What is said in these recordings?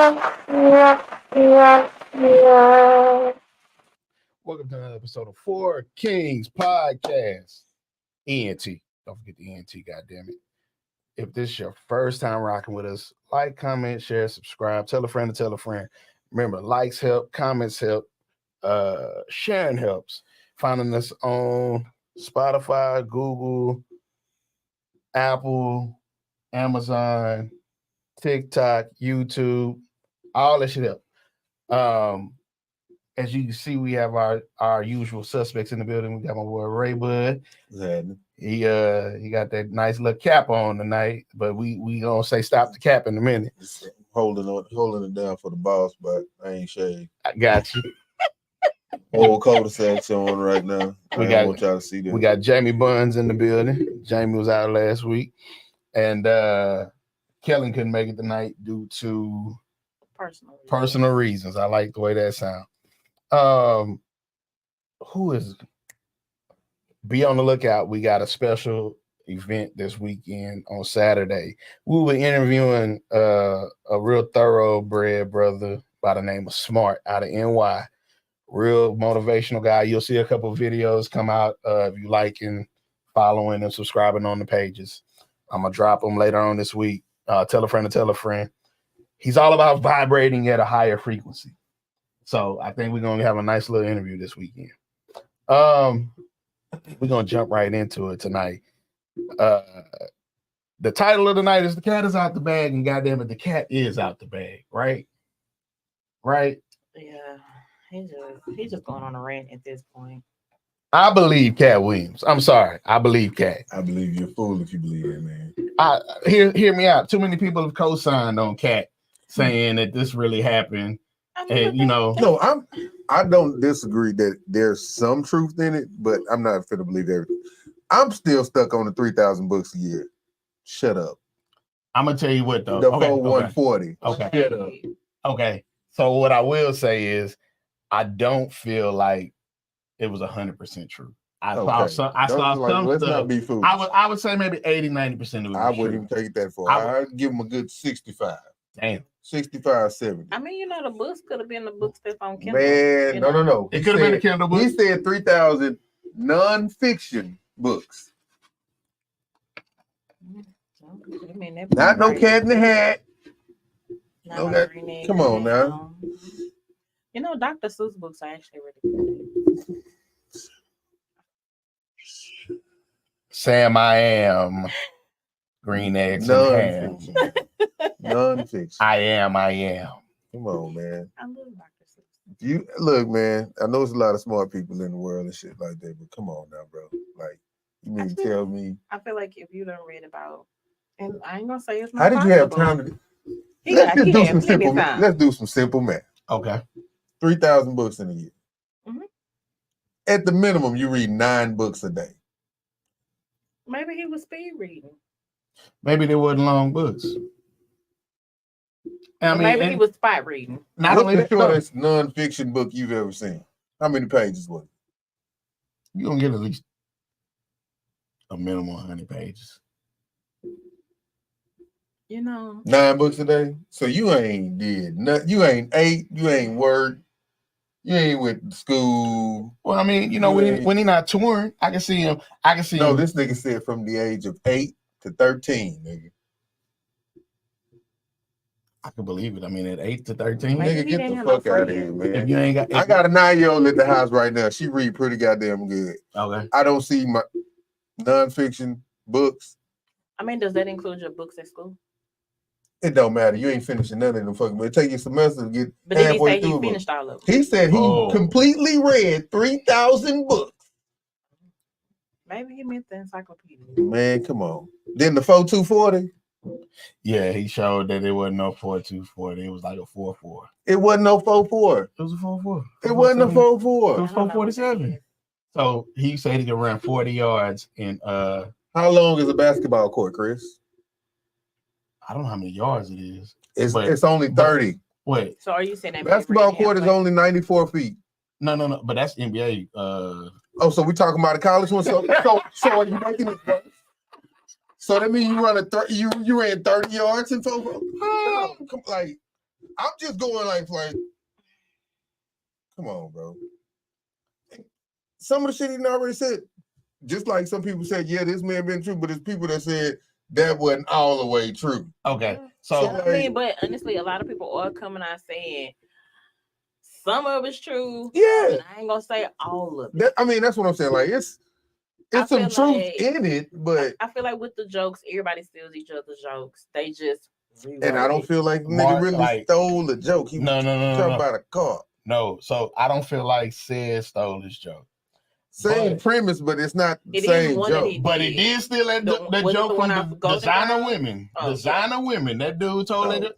Welcome to another episode of Four Kings Podcast. ENT. Don't forget the ENT, goddammit. If this is your first time rocking with us, like, comment, share, subscribe, tell a friend to tell a friend. Remember, likes help, comments help, sharing helps. Finding us on Spotify, Google, Apple, Amazon, TikTok, YouTube, all that shit help. As you can see, we have our usual suspects in the building. We got my boy Ray Bud. He got that nice little cap on tonight, but we gonna say stop the cap in a minute. Just holding it down for the boss, but I ain't shaved. I got you. Whole cul-de-sac on right now. We want y'all to see that. We got Jamie Buns in the building. Jamie was out last week, and Kellen couldn't make it tonight due to personal reasons. I like the way that sounds. Be on the lookout. We got a special event this weekend on Saturday. We were interviewing a real thoroughbred brother by the name of Smart out of NY. Real motivational guy. You'll see a couple of videos come out if you liking, following, and subscribing on the pages. I'm gonna drop them later on this week. Tell a friend to tell a friend. He's all about vibrating at a higher frequency. So I think we're gonna have a nice little interview this weekend. We're gonna jump right into it tonight. The title of the night is "The Cat is Out the Bag," and goddamn it, the cat is out the bag, right? Right? Yeah, he's just going on a rant at this point. I believe Katt Williams. I'm sorry, I believe Katt. I believe you're a fool if you believe that, man. Hear me out. Too many people have co-signed on Katt, saying that this really happened. And no, I don't disagree that there's some truth in it, but I'm not fit to believe everything. I'm still stuck on the 3,000 books a year. Shut up. I'm gonna tell you what though. The 140. Okay. Shut up. Okay. So what I will say is, I don't feel like it was 100% true. I saw some let's stuff. not be foolish. I would say maybe 80-90% of it. I wouldn't even take that for. I'd give him a good 65. Damn. 65, 70. I mean, the books could have been the books that's on Kindle. Man, no. It could have been a Kindle book. He said 3,000 non-fiction books. Not no Cat in the Hat. No, come on now. Dr. Seuss books are actually really good. Sam, I am green eggs and ham. Non-fiction. I am. Come on, man. I love Dr. Seuss. You look, man. I know there's a lot of smart people in the world and shit like that, but come on now, bro. Like, you mean to tell me? I feel like if you don't read about, and I ain't gonna say it's not. How did you have time to? Let's do some simple math. Okay. 3,000 books in a year. Mm-hmm. At the minimum, you read 9 books a day. Maybe he was speed reading. Maybe they wasn't long books. Maybe he was spot reading. What's the shortest non-fiction book you've ever seen? How many pages was it? You're gonna get at least a minimum of 100 pages. 9 books a day. So you ain't did nothing. You ain't ate. You ain't worked. You ain't went to school. Well, I mean, when he not touring, I can see him. No, this nigga said from the age of 8 to 13, nigga. I can believe it. I mean, at 8 to 13, nigga, get the fuck out of here, man. If you ain't got, I got a 9-year-old at the house right now. She read pretty goddamn good. Okay. I don't see my nonfiction books. I mean, does that include your books at school? It don't matter. You ain't finishing none of them fucking. But it take you a semester to get but halfway through. He finished all of them. He said he completely read 3,000 books. Maybe he meant the encyclopedia. Man, come on. Then the 4240. Yeah, he showed that it wasn't no 4240. It was like a 44. It wasn't no 44. It was a 44. It wasn't a 44. It was 447. So he said he could run 40 yards in How long is a basketball court, Chris? I don't know how many yards it is. It's only 30. Wait. So are you saying that basketball court is only 94 feet? No. But that's NBA. So we talking about a college one. So are you making it? So that means you run you ran 30 yards in football? Like I'm just going like, come on, bro. Some of the shit he already said, just like some people said, yeah, this may have been true, but there's people that said that wasn't all the way true. Okay, so I mean, but honestly, a lot of people are coming out saying some of it's true. Yeah, and I ain't gonna say all of it. That's what I'm saying. Like, it's some truth in it, but I feel like with the jokes, everybody steals each other's jokes. They just and I don't feel like nigga really stole the joke. He no, talking about a car. No, so I don't feel like Sid stole his joke. Same premise, but it's not the same joke. But it did steal that joke from the designer women. Designer women. That dude told it.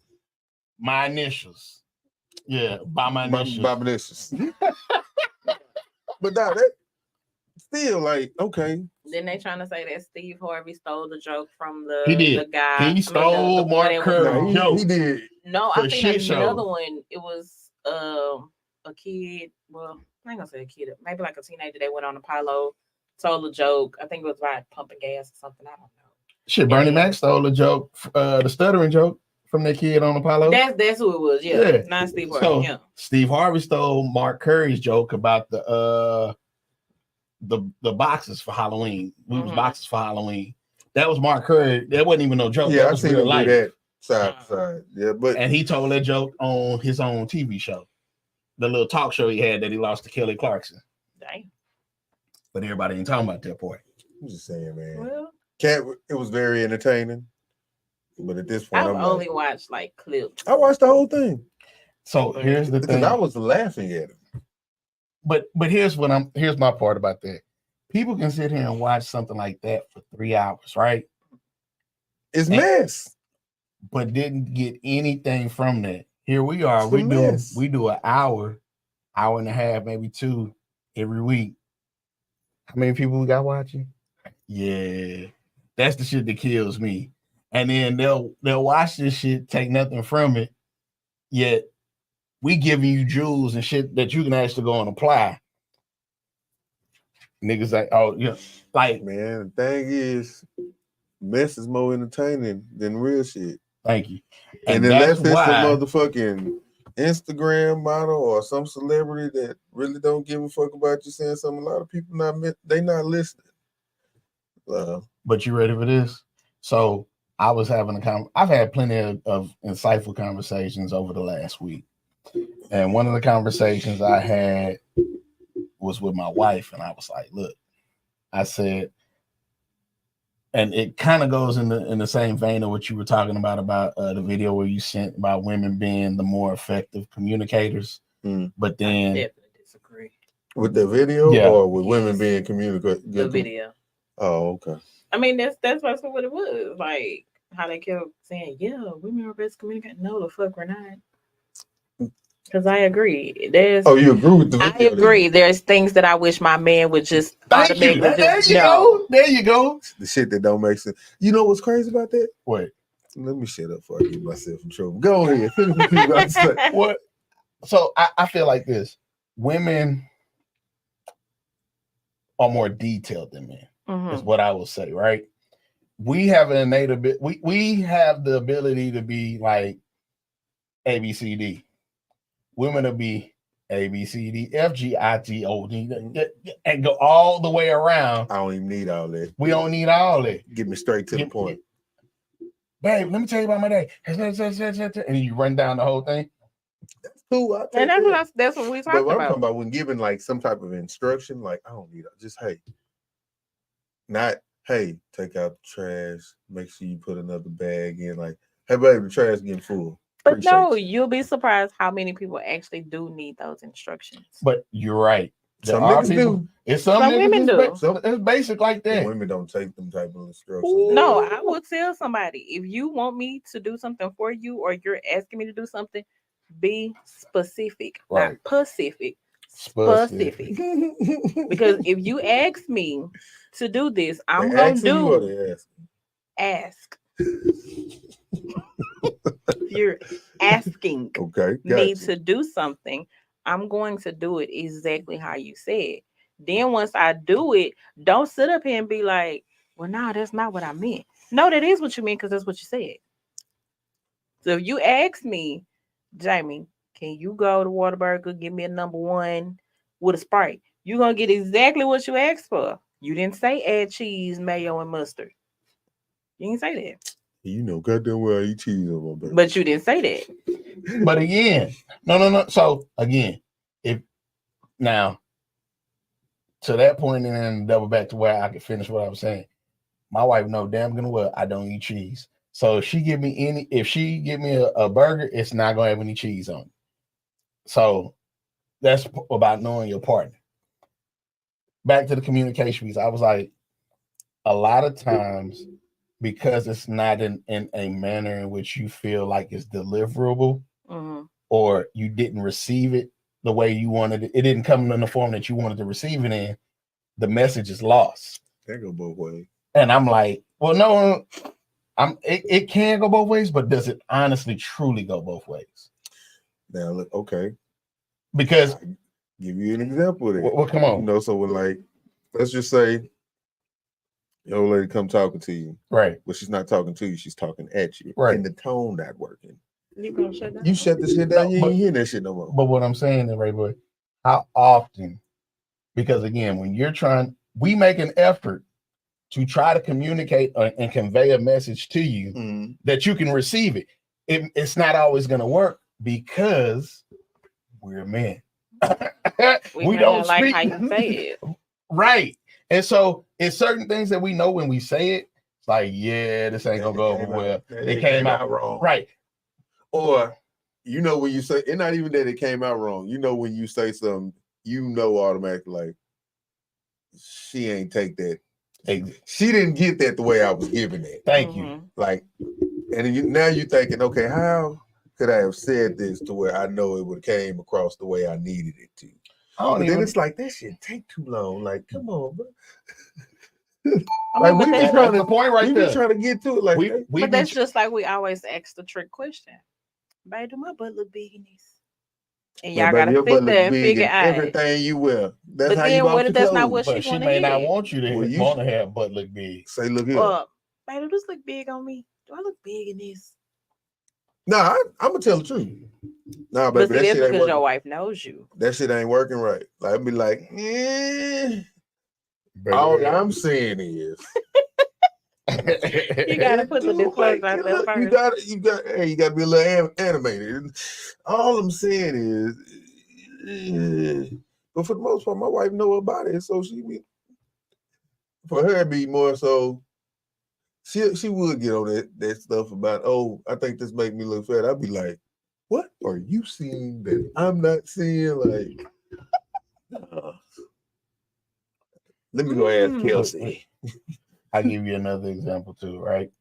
My initials. Yeah, by my initials. By my initials. But now that still like, okay. Then they trying to say that Steve Harvey stole the joke from the the guy. He stole Mark Curry's joke. He did. No, I think another one. It was a kid. Well, I ain't gonna say a kid. Maybe like a teenager. They went on a Apollo, told a joke. I think it was about pumping gas or something. I don't know. Shit, Bernie Mac stole a joke, the stuttering joke from that kid on Apollo. That's who it was. Yeah. Not Steve Harvey. So, yeah. Steve Harvey stole Mark Curry's joke about the boxes for Halloween. We was boxes for Halloween. That was Mark Curry. That wasn't even no joke. Yeah, that was I seen real him life. do that side to side. Yeah, and he told that joke on his own TV show, the little talk show he had that he lost to Kelly Clarkson. Dang. But everybody ain't talking about that point. I'm just saying, man. Well, Katt, it was very entertaining. But at this point, I've only watched like clips. I watched the whole thing. So here's the thing. I was laughing at it. But here's my part about that. People can sit here and watch something like that for 3 hours, right? It's mess. But didn't get anything from that. Here we are. We do an hour and a half, maybe 2 every week. How many people we got watching? Yeah. That's the shit that kills me. And then they'll watch this shit, take nothing from it. Yet we giving you jewels and shit that you can actually go and apply. Niggas like, oh yeah, like man. The thing is, mess is more entertaining than real shit. Thank you. And unless it's a motherfucking Instagram model or some celebrity that really don't give a fuck about you saying something, a lot of people not listening. But you ready for this? So I was having I've had plenty of insightful conversations over the last week. And one of the conversations I had was with my wife, and I was like, look, I said, and it kind of goes in the same vein of what you were talking about the video where you sent about women being the more effective communicators. But then I definitely disagree. With the video or with women being communicators? The video. Oh, okay. I mean, that's basically what it was. Like how they kept saying, yeah, women are best communicators. No, the fuck we're not. Because I agree. You agree with the video? I agree. There's things that I wish my man would just automatically just know. There you go. The shit that don't make sense. You know what's crazy about that? What? Let me shut up before I get myself in trouble. Go ahead. What? So I feel like this. Women are more detailed than men, is what I will say, right? We have an innate ability. We have the ability to be like ABCD. Women will be A, B, C, D, F, G, I, T, O, D, and go all the way around. I don't even need all that. We don't need all that. Get me straight to the point. Babe, let me tell you about my day. And you run down the whole thing. That's cool. And that's what we talking about. I'm talking about when given like some type of instruction, like I don't need it. Just hey. Not hey, take out the trash, make sure you put another bag in. Like, hey baby, the trash getting full. But no, you'll be surprised how many people actually do need those instructions. But you're right. Some niggas do. It's some women do. It's basic like that. Women don't take them type of instructions. No, I will tell somebody, if you want me to do something for you or you're asking me to do something, be specific, not specific. Specific. Because if you ask me to do this, I'm going to ask. You're asking me to do something, I'm going to do it exactly how you said. Then once I do it, don't sit up here and be like, well, no, that's not what I meant. No, that is what you meant because that's what you said. So if you ask me, Jamie, can you go to Whataburger, give me a number one with a Sprite? You're gonna get exactly what you asked for. You didn't say add cheese, mayo, and mustard. You didn't say that. You know, goddamn well I eat cheese on my burger. But you didn't say that. But again, no. So again, if now to that point, and then double back to where I could finish what I was saying. My wife know damn good well I don't eat cheese. So if she give me a burger, it's not gonna have any cheese on it. So that's about knowing your partner. Back to the communication piece, I was like, a lot of times, because it's not in a manner in which you feel like it's deliverable, or you didn't receive it the way you wanted it, it didn't come in the form that you wanted to receive it in, the message is lost. That go both ways. And I'm like, well, no, it can go both ways, but does it honestly truly go both ways? Now look, okay. Because I'll give you an example of that. Well, come on. You know, so when like, let's just say your old lady come talking to you. Right. But she's not talking to you, she's talking at you. Right. And the tone not working. You gonna shut down? You shut this shit down, No, you ain't hearing that shit no more. But what I'm saying is, right, boy, how often, because again, when we make an effort to try to communicate and convey a message to you that you can receive it. It's not always going to work because we're men. we don't like speak how you say it. Right. And so it's certain things that we know when we say it, it's like, yeah, this ain't gonna go over well. It came out wrong. Right. Or you know when you say it's not even that it came out wrong. You know when you say something, you know automatically like she ain't take that. She didn't get that the way I was giving it. Thank you. Like, and now you're thinking, okay, how could I have said this to where I know it would have came across the way I needed it to? But then it's like that shit take too long. Like, come on, bro. Like we be trying to point right there. We be trying to get to it. Like, but that's just like we always ask the trick question. Baby, do my butt look big in this? And y'all gotta sit there and figure out everything you wear. That's but how then you what if that's not what she want to may hear? not want you to want to have butt look big. Say, look here. Baby, this look big on me. Do I look big in this? Nah, I'm gonna tell the truth. Nah, baby, but see, that's because your wife knows you. That shit ain't working right. Like, I'd be like, all I'm saying is you gotta put the disclosure out there first. You gotta be a little animated. All I'm saying is, but for the most part, my wife know about it, so for her it'd be more so. She would get on that stuff about, oh, I think this make me look fat. I'd be like, what are you seeing that I'm not seeing? Like, let me go ask Kelsey. I'll give you another example too, right?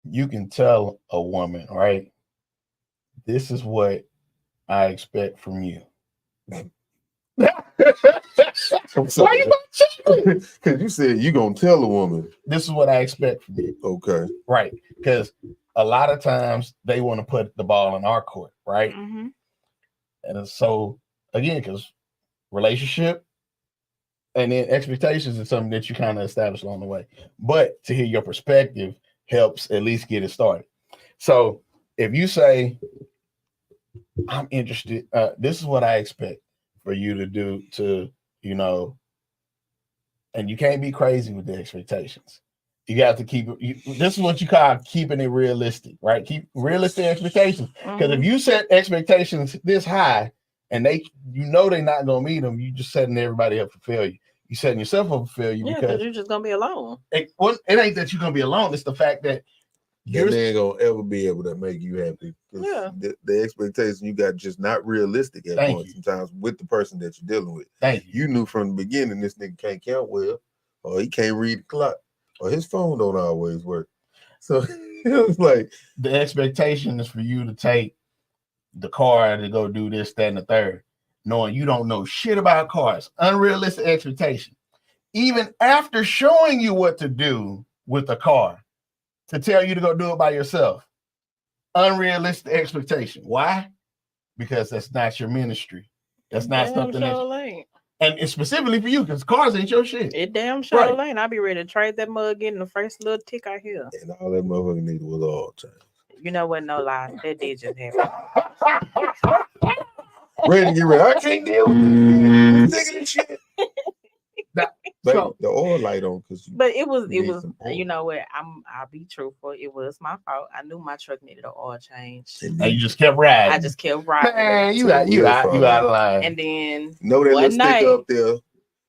You can tell a woman, right? This is what I expect from you. Why you because you said you gonna tell a woman this is what I expect from you. Okay, right? Because a lot of times they want to put the ball in our court, right? And so again, because relationship and then expectations is something that you kind of establish along the way. But to hear your perspective helps at least get it started. So if you say, I'm interested, this is what I expect for you to do to, and you can't be crazy with the expectations. You got to keep it. This is what you call keeping it realistic, right? Keep realistic expectations. Because if you set expectations this high and they're not going to meet them, you just setting everybody up for failure. You setting yourself up for failure because you're just going to be alone. It ain't that you're going to be alone. It's the fact that you ain't gonna ever be able to make you happy. Yeah, the expectation you got just not realistic at points sometimes with the person that you're dealing with. You knew from the beginning this nigga can't count well, or he can't read the clock, or his phone don't always work. So it was like the expectation is for you to take the car to go do this, that, and the third, knowing you don't know shit about cars. Unrealistic expectation. Even after showing you what to do with the car, to tell you to go do it by yourself. Unrealistic expectation. Why? Because that's not your ministry. That's not something and it's specifically for you because cars ain't your shit. It damn sure ain't. I'll be ready to trade that mug in the first little tick I hear. And all that motherfucker needed was all time. You know what? No lie, that did just happen. Ready to get ready. I can't deal with this. Sick of this shit. So, the oil light on because But it was you know what, I'll be truthful, it was my fault. I knew my truck needed an oil change. and you just kept riding. I just kept riding. Man, you out of line. And then know that little night, sticker up there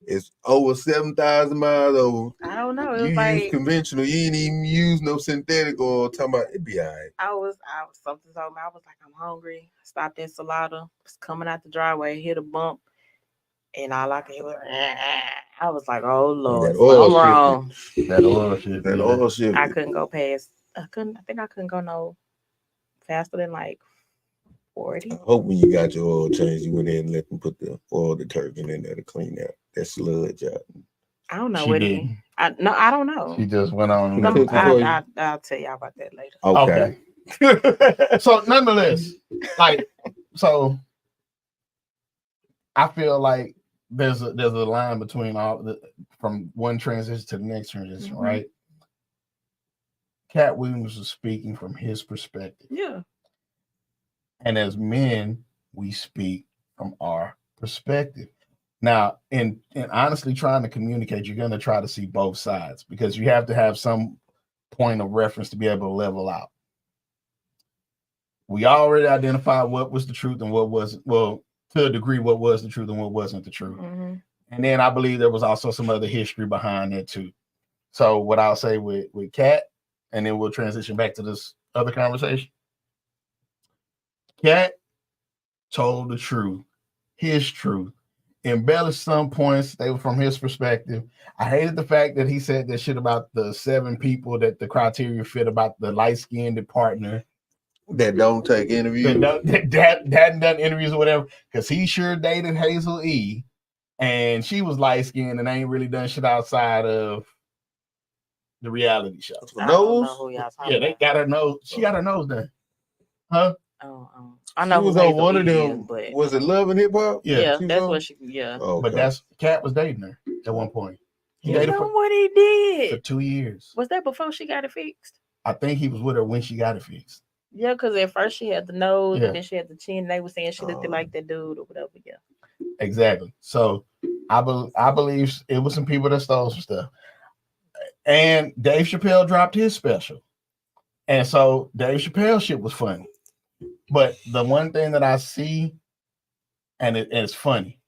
is over 7,000 miles over. I don't know. It you was like use conventional, you ain't even use no synthetic oil. Talking about it be all right. I was something told me I was like, I'm hungry. Stopped at Salada, was coming out the driveway, hit a bump. And all I could hear was, I was like, oh Lord, I'm wrong. That oil shit. That oil shit. I couldn't go past. I think I couldn't go no faster than like 40. I hope when you got your oil changed, you went in and let them put the oil detergent in there to clean that sludge out. I don't know what it. I don't know. She just went on. I'll tell y'all about that later. Okay. So nonetheless, like, so I feel like there's a line between from one transition to the next transition, right? Katt Williams was speaking from his perspective. Yeah. And as men, we speak from our perspective. Now, in honestly trying to communicate, you're going to try to see both sides because you have to have some point of reference to be able to level out. We already identified what was the truth and what wasn't. Well, to a degree, what was the truth and what wasn't the truth. And then I believe there was also some other history behind it too. So what I'll say with Katt, and then we'll transition back to this other conversation. Katt told the truth, his truth, embellished some points. They were from his perspective. I hated the fact that he said that shit about the 7 people that the criteria fit about the light-skinned partner. That don't take interviews. That hadn't done interviews or whatever, because he sure dated Hazel E. And she was light-skinned and ain't really done shit outside of the reality show. Nose? Yeah, they got her nose. She got her nose done. Huh? I know she was on one of them. But was it Love and Hip Hop? Yeah, that's what she. Yeah, okay. But that's Katt was dating her at one point. He dated what he did for 2 years. Was that before she got it fixed? I think he was with her when she got it fixed. Yeah, because at first she had the nose and then she had the chin. They were saying she looked like that dude or whatever. Yeah, exactly. So I believe it was some people that stole some stuff. And Dave Chappelle dropped his special, and so Dave Chappelle shit was funny. But the one thing that I see, and it's funny,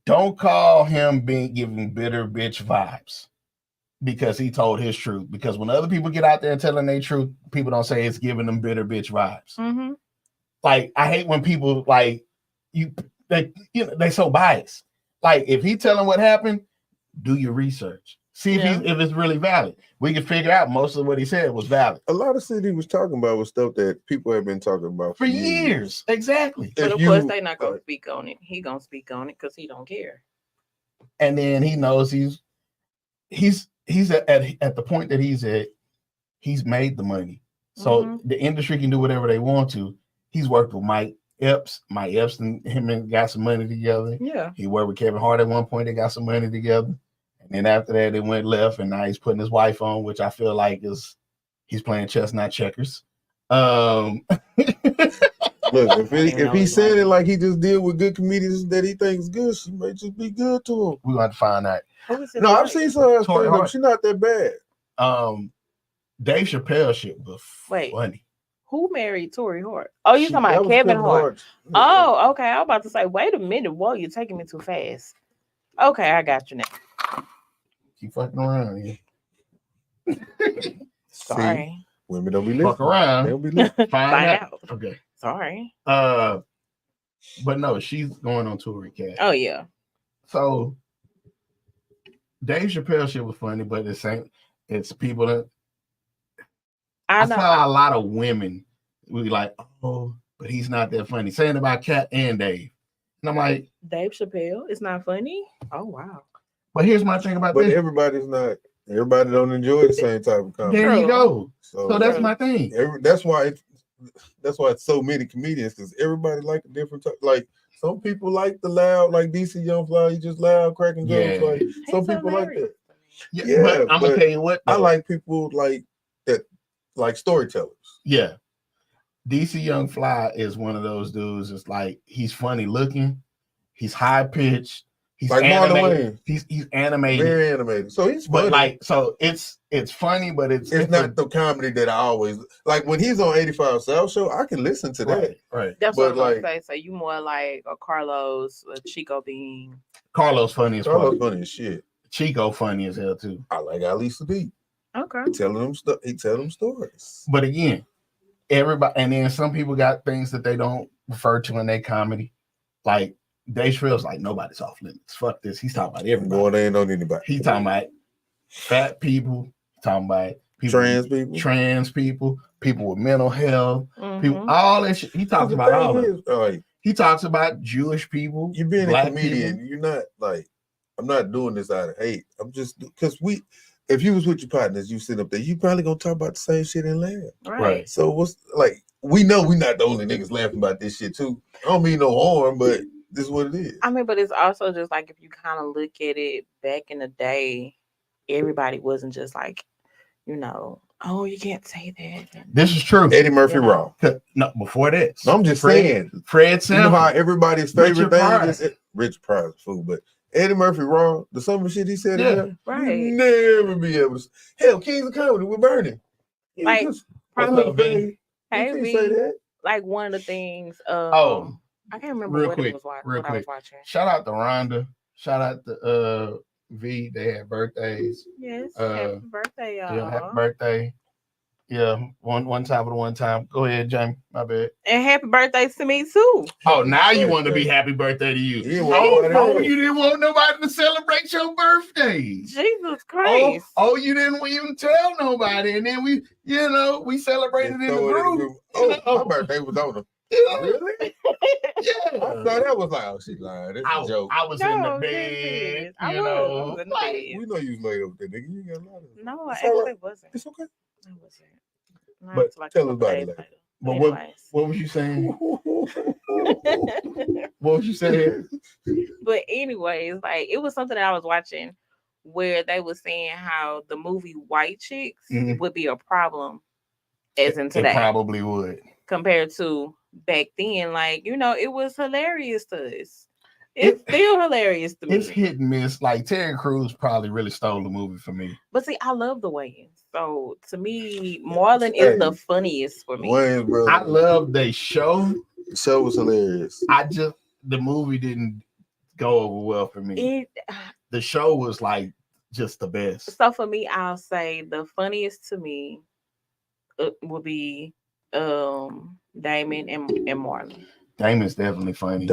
don't call him giving bitter bitch vibes because he told his truth. Because when other people get out there and telling their truth, people don't say it's giving them bitter bitch vibes. Like, I hate when people they so biased. Like, if he telling what happened, do your research. See if it's really valid. We can figure out most of what he said was valid. A lot of shit he was talking about was stuff that people have been talking about for years. Exactly. But of course, they're not going to speak on it. He going to speak on it because he don't care. And then he knows he's at the point that he's at. He's made the money, so the industry can do whatever they want to. He's worked with Mike Epps and him and got some money together. Yeah. He worked with Kevin Hart at one point. They got some money together. And then after that, it went left, and now he's putting his wife on, which I feel like he's playing chess, not checkers. Look, if he's saying it like he just deal with good comedians that he thinks good, she may just be good to him. We're going to find out. No, I've seen some of her. She's not that bad. Dave Chappelle shit was funny. Who married Tory Hart? Oh, you talking about Kevin Hart? Oh, okay. I was about to say, wait a minute. Whoa, you're taking me too fast. Okay, I got you now. Keep fucking around here. Sorry. See, women don't be listening. Fuck around. They'll be listening. Find out. Okay. Sorry. But no, she's going on tour with Katt. Oh yeah. So Dave Chappelle shit was funny, but it's people that I saw a lot of women we like, oh, but he's not that funny. Saying about Katt and Dave. And I'm like, Dave Chappelle is not funny? Oh wow. But here's my thing about this. Everybody don't enjoy the same type of comedy. There you go. So that's my thing. That's why it's so many comedians, because everybody like a different type. Like, some people like the loud, like DC Young Fly, he just loud, cracking jokes. Like, some people like that. Yeah, but I'm gonna tell you what, I like people like that like storytellers. Yeah. DC Young Fly is one of those dudes. It's like he's funny looking, he's high pitched, he's like animated. He's animated, very animated. So he's but funny. like it's funny, but it's not the comedy that I always like when he's on 85 South Show. I can listen to that. Right. That's what I was gonna say. So you more like a Carlos, a Chico Bean. Carlos funny as Carlos funny as shit. Chico funny as hell too. I like Alisa B. Okay. He tell them stories. But again, everybody, and then some people got things that they don't refer to in their comedy. Like Dave Chappelle's like, nobody's off limits. Fuck this. He's talking about everybody. Boy, they ain't on anybody. He's talking about fat people. He's talking about people, trans people, people with mental health, people, all that shit. He talks about all of it. He talks about Jewish people. You being a comedian, you're not like, I'm not doing this out of hate. I'm just because if you was with your partners, you sit up there, you probably gonna talk about the same shit and laugh. Right. So what's like, we know we're not the only niggas laughing about this shit too. I don't mean no harm, but this is what it is. I mean, but it's also just like if you kind of look at it back in the day, everybody wasn't just like, oh, you can't say that. This is true. Eddie Murphy Raw. No, before that. No, I'm just saying. Fred Sanford. You know how everybody's favorite thing is Richard Pryor's fool, but Eddie Murphy Raw, the some of the shit he said, right? You never be able to. Hell, Kings of Comedy with Bernie. Like, probably. Hey, say that. Like one of the things. I can't remember what I was watching. Shout out to Rhonda. Shout out to V. They had birthdays. Yes. Happy birthday, y'all. Yeah, happy birthday. Yeah, one time. Go ahead, Jamie. My bad. And happy birthday to me too. Oh, now you want to be happy birthday to you. You didn't want nobody to celebrate your birthday. Jesus Christ. Oh, you didn't even tell nobody, and then we celebrated in the group. My birthday was on them. Really? Yeah. I thought that was like, oh, she lying. It's a joke. I was in the bed. I was in the bed. We know you was laid up with that nigga. You got a lot of. No, I actually wasn't. It's okay. I wasn't. But like tell us about it. But what was you saying? What was you saying? But anyways, like it was something that I was watching where they were saying how the movie White Chicks would be a problem as in today. It probably would. Compared to back then, like, it was hilarious to us. It's still hilarious to me. It's hit and miss. Like Terry Crews probably really stole the movie for me. But see, I love the Wayans. So to me, Marlon is the funniest for me. Wayans, bro. I love their show. The show was hilarious. The movie didn't go over well for me. The show was like just the best. So for me, I'll say the funniest to me would be Damon and Marlon. Damon's definitely funny.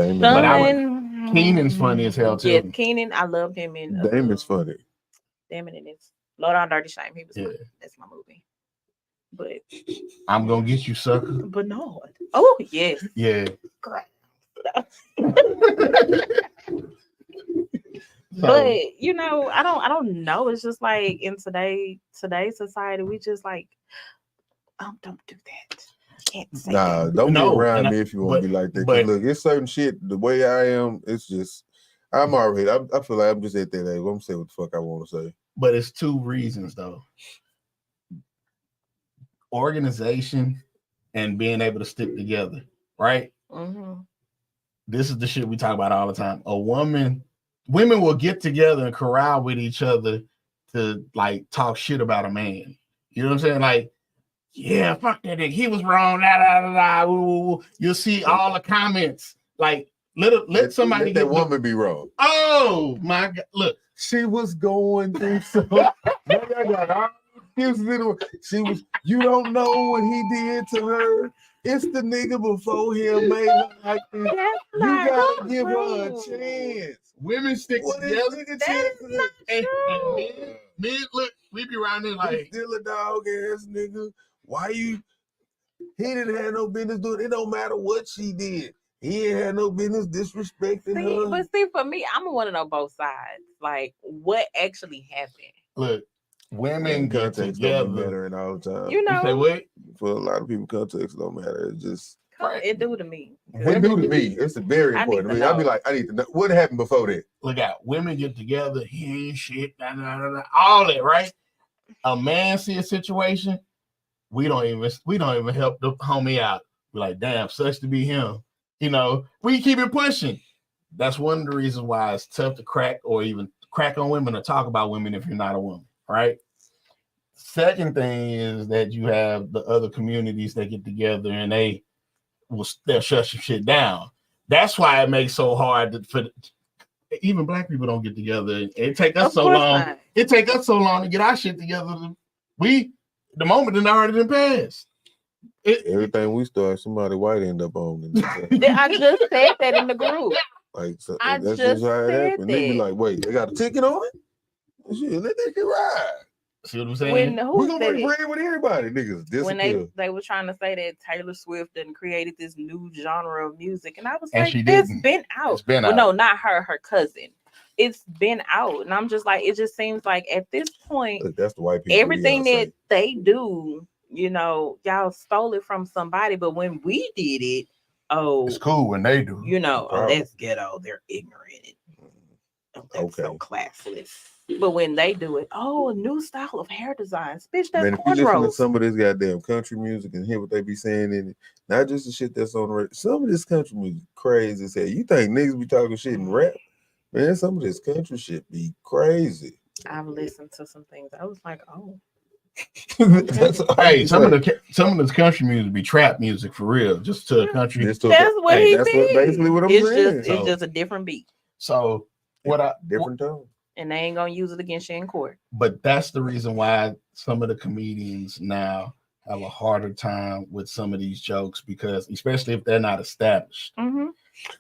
Keenan's funny as hell too. Yeah, Keenan, I loved him in Damon's funny. Damon and it's Low Down Dirty Shame. He was funny. That's my movie. But I'm gonna get you, sucker. But no. Oh yes. Yeah. But I don't know. It's just like in today's society, we just like, don't do that. Can't say that. Don't be around me if you want to be like that. But look, it's certain shit. The way I am, it's just I'm already. I feel like I'm just at that age. I'm saying what the fuck I want to say. But it's two reasons though: organization and being able to stick together. Right. Mm-hmm. This is the shit we talk about all the time. Women will get together and corral with each other to like talk shit about a man. You know what I'm saying? Like, yeah, fuck that nigga. He was wrong. You'll see all the comments. Like, let somebody let that woman be wrong. Oh my God! Look, she was going through some. She was. You don't know what he did to her. It's the nigga before him made her like this. You gotta give her a chance. Women stick together. And men, look, we be around there like still a dog ass nigga. Why you? He didn't have no business doing it. It don't matter what she did. He ain't had no business disrespecting her. But see, for me, I'm gonna want to know both sides. Like, what actually happened? Look, women get together. Don't matter all the time. You know, say what? For a lot of people, context don't matter. It's just it do to me. It do to me. It's very important to me. I'd be like, I need to know what happened before that. Look out, women get together. He ain't shit. All that, right? A man see a situation. we don't even help the homie out. We're like, damn, sucks to be him. You know, we keep it pushing. That's one of the reasons why it's tough to crack or even crack on women or talk about women if you're not a woman, right? Second thing is that you have the other communities that get together and they'll shut some shit down. That's why it makes so hard for even black people don't get together. It take us so long. Not. It take us so long to get our shit together. The moment that already been passed. Everything we start, somebody white end up on. I just said that in the group. Like so that's just how it happened. They be like, wait, they got a ticket on it? Shit, let that shit ride. See what I'm saying? We're gonna break bread with everybody, niggas. Disappear. When they were trying to say that Taylor Swift and created this new genre of music, and I was and like, it's been out. No, not her cousin. It's been out, and I'm just like, it just seems like at this point, look, that's the white people. Everything that they do, you know, y'all stole it from somebody, but when we did it, it's cool when they do. You know, that's ghetto. They're ignorant. That's so classless. But when they do it, a new style of hair designs, bitch. That's man, if you listen to some of this goddamn country music and hear what they be saying in it, not just the shit that's on the radio. Some of this country music crazy as hell. You think niggas be talking shit in rap? Man, some of this country shit be crazy. I've listened to some things. I was like, hey, some of this country music be trap music for real, just to a country. That's basically what I'm saying. It's just a different beat. So different tone. And they ain't gonna use it against you in court. But that's the reason why some of the comedians now have a harder time with some of these jokes, because especially if they're not established. Mm-hmm.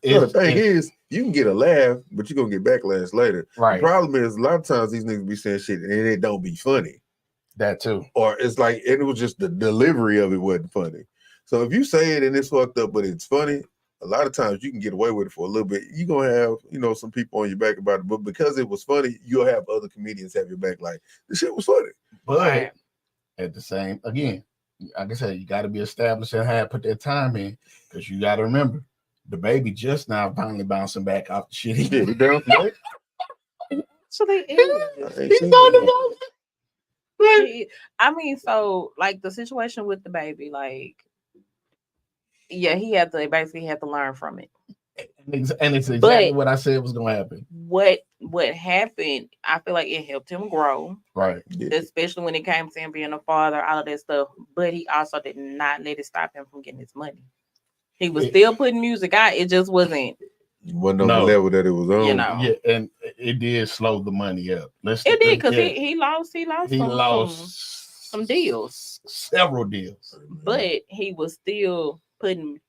The thing is, you can get a laugh, but you're gonna get backlash later. Right. The problem is a lot of times these niggas be saying shit and it don't be funny. That too. Or it's like, and it was just the delivery of it wasn't funny. So if you say it and it's fucked up, but it's funny, a lot of times you can get away with it for a little bit. You're gonna have, some people on your back about it, but because it was funny, you'll have other comedians have your back like, this shit was funny. But at the same, again, like I said, you got to be established and put that time in, because you got to remember, the baby just now finally bouncing back off the shit he did. He down for that? So they he's on the phone. I mean, so like the situation with the baby, like, yeah, he basically had to learn from it. And it's exactly what I said was going to happen. What happened, I feel like it helped him grow. Right. Especially when it came to him being a father, all of that stuff. But he also did not let it stop him from getting his money. He was still putting music out. It just wasn't on the level that it was on. Yeah, and it did slow the money up. It did, because he lost some deals. Several deals. But he was still putting,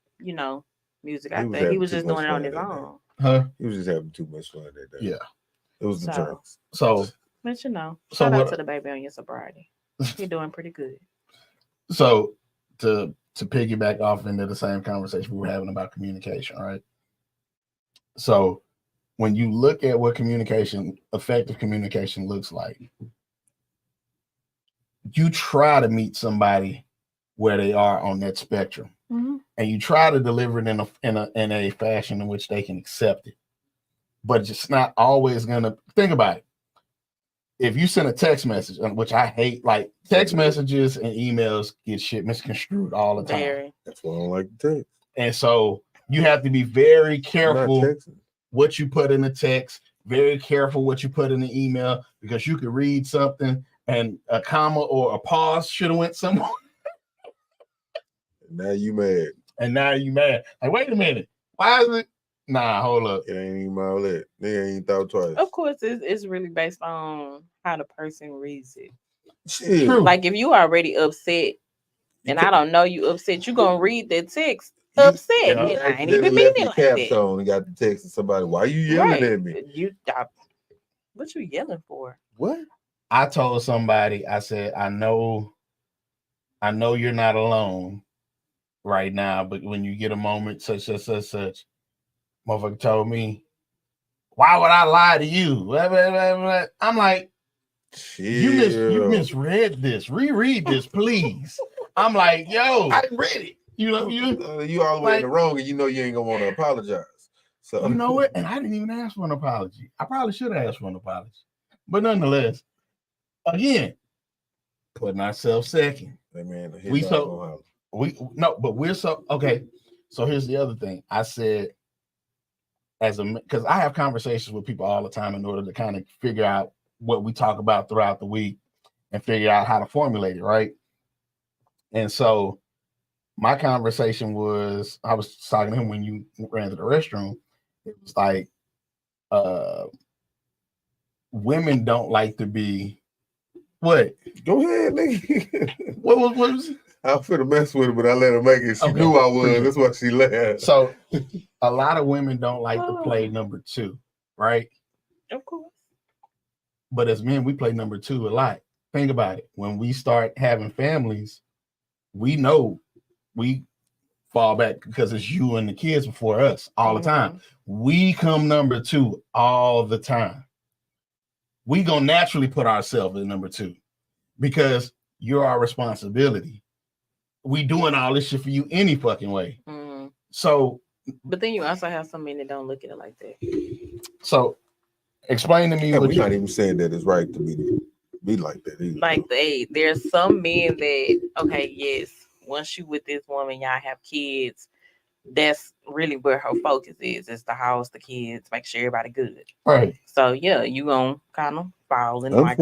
music out there. He was just doing it on his own. Huh? He was just having too much fun that day. Yeah. It was the drugs. So but shout out to the baby on your sobriety. You're doing pretty good. So to piggyback off into the same conversation we were having about communication, right? So when you look at what effective communication looks like, you try to meet somebody where they are on that spectrum. Mm-hmm. And you try to deliver it in a fashion in which they can accept it. But it's not always gonna. Think about it. If you send a text message, which I hate, like text messages and emails get shit misconstrued all the time. That's why I don't like the text. And so you have to be very careful what you put in the text, very careful what you put in the email, because you could read something and a comma or a pause should have went somewhere. Now you mad. Like, wait a minute. Why is it? Nah, hold up. It ain't even all that. They ain't thought twice. Of course, it's really based on how the person reads it. Shit. True. Like if you already upset and I don't know you upset, you gonna read that text upset. And I ain't even mean it like that. On and got the text of somebody. Why you yelling at me? What you yelling for? What? I told somebody, I said, I know you're not alone right now, but when you get a moment such, motherfucker told me, why would I lie to you? I'm like, you misread this. Reread this, please. I'm like, yo, I read it. You all the way in the wrong, and you ain't gonna want to apologize. So you know what? And I didn't even ask for an apology. I probably should have asked for an apology, but nonetheless, again, putting ourselves second. Hey man, but we're so okay. So here's the other thing. I said, because I have conversations with people all the time in order to kind of figure out what we talk about throughout the week and figure out how to formulate it, right? And so my conversation was, I was talking to him when you ran to the restroom. It was like, women don't like to be what? Go ahead, nigga. What was I was finna mess with her, but I let her make it. She knew I was. That's why she laughed. So a lot of women don't like to play number two, right? Of course. But as men, we play number two a lot. Think about it. When we start having families, we know we fall back because it's you and the kids before us all the time. We come number two all the time. We gonna naturally put ourselves in number two because you're our responsibility. We doing all this shit for you any fucking way. So, but then you also have some men that don't look at it like that. So, explain to me. Yeah, we're not even saying that it's right to be like that either. Like there's some men that, okay, yes, once you with this woman, y'all have kids. That's really where her focus is. It's the house, the kids, make sure everybody good. Right. So yeah, you gonna kind of fall in like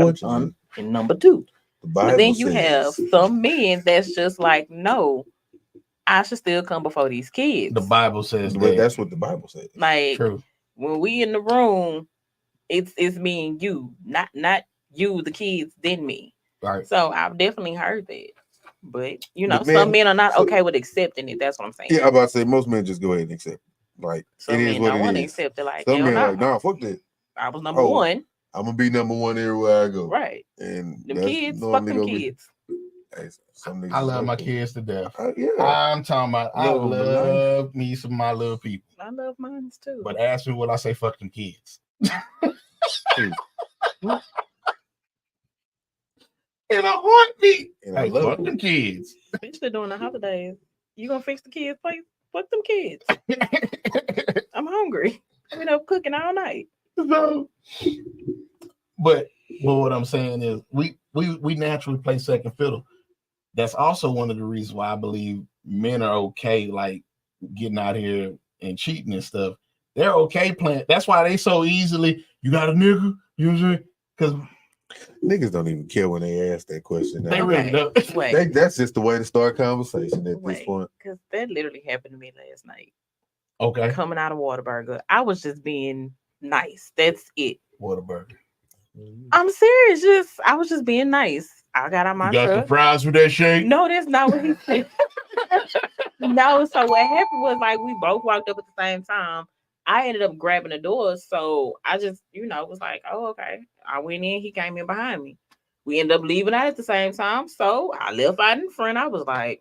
in number two. But then you have some men that's just like, no, I should still come before these kids. The Bible says that. That's what the Bible says. Like, true. When we in the room, it's me and you, not you, the kids, then me. Right. So I've definitely heard that. But you know, some men are not okay with accepting it. That's what I'm saying. Yeah, I'm about to say most men just go ahead and accept it. Like some it men is what don't want to is. accept it. Like some men nah. like, nah, fuck that. I was number one. I'm gonna be number one everywhere I go. Right. And them kids, fuck them kids. I love my kids to death. Yeah. I'm talking about I love me some of my little people. I love mine too. But ask me what I say, fuck them kids. In a heartbeat. Hey, fuck them kids. Especially during the holidays. You gonna fix the kids' place? Fuck them kids. I'm hungry. I've been up cooking all night. So, but what I'm saying is we naturally play second fiddle. That's also one of the reasons why I believe men are okay, like getting out here and cheating and stuff. They're okay playing. That's why they so easily, you got a nigga, you know what I'm saying? Because niggas don't even care when they ask that question. They really don't. That's just the way to start conversation at this point. Because that literally happened to me last night. Okay. Coming out of Whataburger. I was just being nice. That's it. Whataburger. I'm serious. I was just being nice. I got out my truck. Got the fries with that shake? No, that's not what he said. No, so what happened was like we both walked up at the same time. I ended up grabbing the door, so I just, was like, oh, okay. I went in, he came in behind me. We ended up leaving out at the same time, so I left out in front. I was like,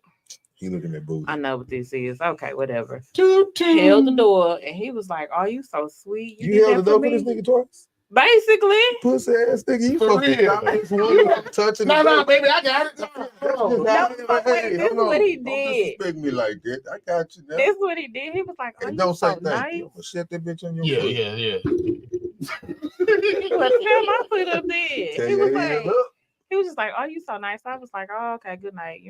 he looking at booty. I know what this is. Okay, whatever. Held the door, and he was like, oh, you so sweet. You held the door for this nigga twice? Basically. Pussy ass nigga, you fucking touching No, baby, I got it. This is what he did. Don't disrespect me like that. I got you now. This is what he did. He was like, oh, don't say so nice. You. Shut that bitch on your foot. Yeah. But tell my foot up there. He was just like, oh, you so nice. I was like, oh, okay, good night,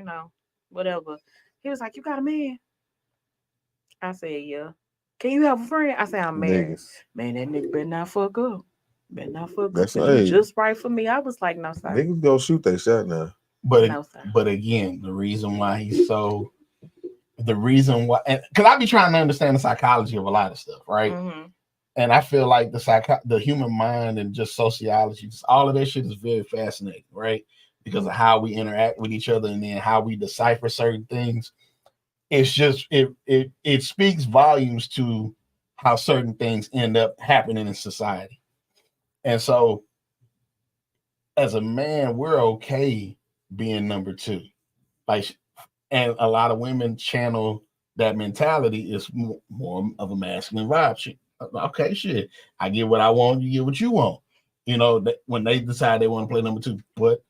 whatever. He was like, you got a man? I said, yeah. Can you have a friend? I said, I'm married. Man, that nigga better not fuck up. That's right. Just right for me. I was like, no, sir. Niggas gonna shoot that shot now. But again, the reason why because I be trying to understand the psychology of a lot of stuff, right? Mm-hmm. And I feel like the human mind and just sociology, just all of that shit is very fascinating, right? Because of how we interact with each other and then how we decipher certain things. It's just it speaks volumes to how certain things end up happening in society. And so as a man, we're okay being number two. And a lot of women channel that mentality is more of a masculine vibe. Okay, shit. I get what I want, you get what you want. When they decide they want to play number two. But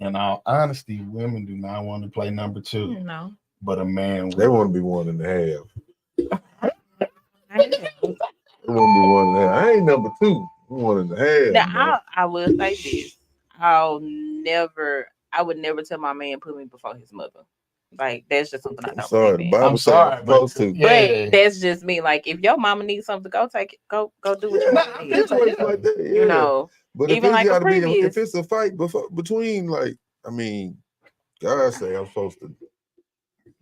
in all honesty, women do not want to play number two. No. But a man, they want to be 1.5. They want to be 1.5. I ain't number two. 1.5. Now, I will say this. I would never tell my man put me before his mother. Like that's just something I don't sorry, believe in. Bible I'm said sorry, I'm supposed to. But that's just me. Like if your mama needs something, go take it. Go do what you want to do. Situations like that, yeah. You know. But even if it's like got to be, previous, if it's a fight between, like, I mean, God say I'm supposed to.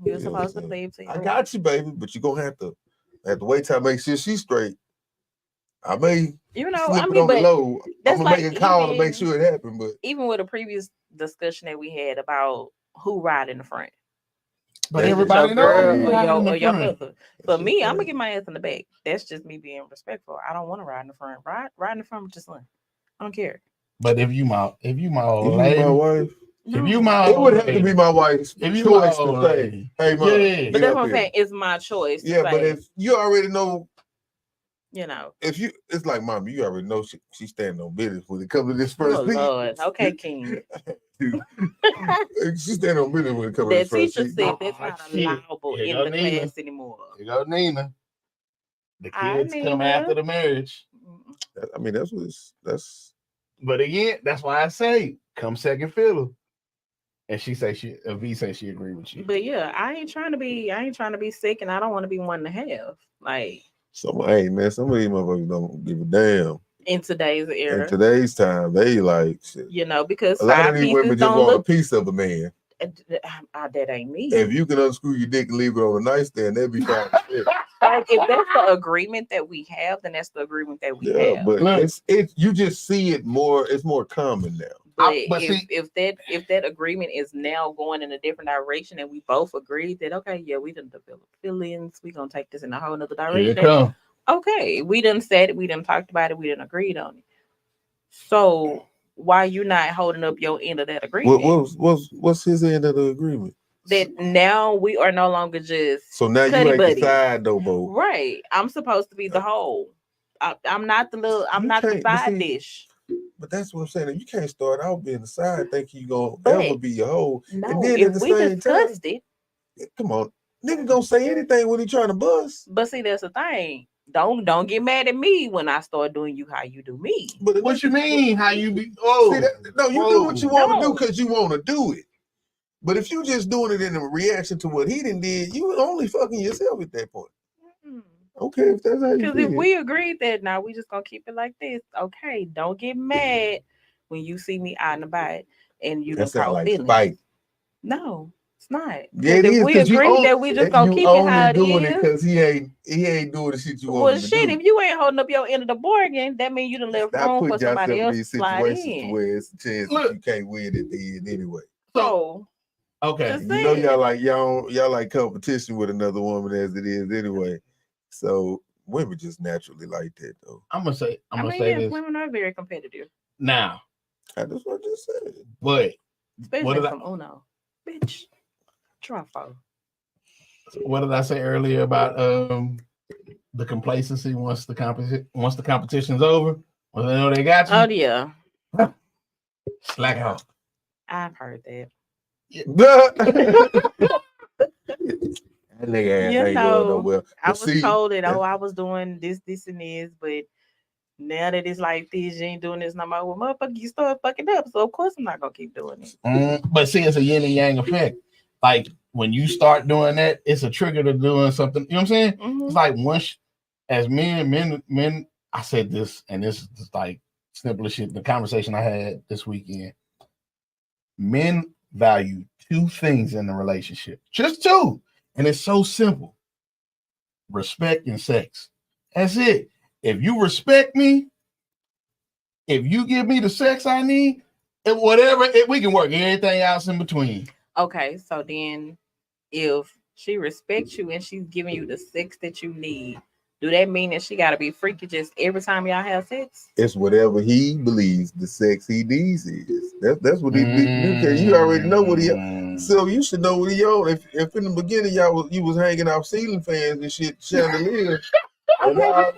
You're supposed to believe. I got you, baby, but you're gonna have to wait till I make sure she's straight. I may, slip it on the low. I'm gonna make a call to make sure it happened. But even with a previous discussion that we had about who ride in the front. But everybody knows or your mother. For me, I'm gonna get my ass in the back. That's just me being respectful. I don't want to ride in the front. Ride in the front with your son. I don't care. But if you my lady, my wife, no. if you my it would have to be my wife's choice to say, "Hey, mom." Yeah. But that's what I'm saying. It's my choice. Yeah, but if you already know, if you, it's like, mom, you already know she's standing on business when it comes to this first. Oh Lord, okay, King. She's standing on business when it comes to this first. That teacher said that's not allowable in the class anymore. You go, Nina. The kids come after the marriage. I mean, that's. But again, that's why I say come second fiddle. And V say she agree with you. But yeah, I ain't trying to be sick, and I don't want to be one to have. Like, some of these motherfuckers don't give a damn. In today's era, in today's time, they like shit. Because a lot of these women just want a piece of a man. That ain't me. If you can unscrew your dick and leave it on the nightstand, that'd be fine. Like if that's the agreement that we have, then that's the agreement that we have. But it's you just see it more. It's more common now. But if that agreement is now going in a different direction, and we both agreed that we done develop feelings, we gonna take this in a whole nother direction. Okay, we done said it, we done talked about it, we done agreed on it. So why you not holding up your end of that agreement? What's his end of the agreement? That now we are no longer just so now you ain't the side though, Bo. Right. I'm supposed to be the whole. I'm not the little. I'm not the side dish. But that's what I'm saying. You can't start out being the side thinking you gonna ever be your whole. No, and then if we discussed it, come on, nigga gonna say anything when he trying to bust. But see, that's the thing. Don't get mad at me when I start doing you how you do me. But what you mean how you be? Do what you want to do because you want to do it. But if you just doing it in a reaction to what he did, you only fucking yourself at that point. Mm-hmm. Okay, if that's how you feel. Because if we agreed that now we just gonna keep it like this, okay, don't get mad when you see me out and about and you don't call feelings. Spite. No. It's not. Yeah, it is. If we agree that we just gonna keep it how it doing is, it because he ain't doing the shit you want. Well, shit, if you ain't holding up your end of the bargain, that means you done left room for somebody else to slide in. Where it's a chance that you can't win at the end anyway. So okay, you know y'all like competition with another woman as it is anyway. So women just naturally like that though. I'm gonna say this. Women are very competitive. Now, that's what I just said. But especially from Uno, bitch. Trumpo. What did I say earlier about the complacency once the competition's over? Well, they know they got you. Oh yeah. Slack off. I've heard that. I was told that I was doing this and this, but now that it's like this, you ain't doing this no more. Well, motherfucker, you start fucking up, so of course I'm not gonna keep doing it. But see, it's a yin and yang effect. Like when you start doing that, it's a trigger to doing something. You know what I'm saying? Mm-hmm. It's like once, as men. I said this, and this is just like simple shit. The conversation I had this weekend. Men value two things in a relationship, just two, and it's so simple: respect and sex. That's it. If you respect me, if you give me the sex I need, and whatever, we can work everything else in between. Okay, so then if she respects you and she's giving you the sex that you need, do that mean that she got to be freaky just every time y'all have sex? It's whatever he believes the sex he needs is. That's what he believes. You already know what he. So you should know what he on. If in the beginning you was hanging off ceiling fans and shit, chandeliers. Now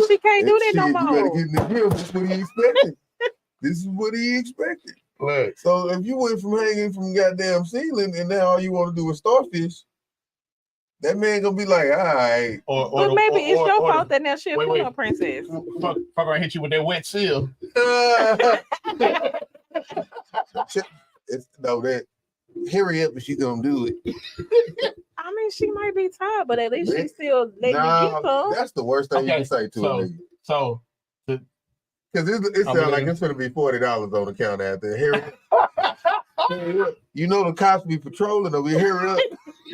she can't do that no more. You better get in the grill. This is what he expected. This is what he expected. Right. So if you went from hanging from goddamn ceiling and now all you want to do is starfish, that man gonna be like, all right. But maybe it's your fault that now she'll pull up princess. Fuck around hit you with that wet seal. It's no that. Hurry up if she gonna do it. I mean, she might be tired, but at least she still letting you get some. That's the worst thing you can say to a nigga. So, because it sounds like it's gonna be $40 on the counter out there. Hurry up. You know the cops be patrolling over here. Hurry up.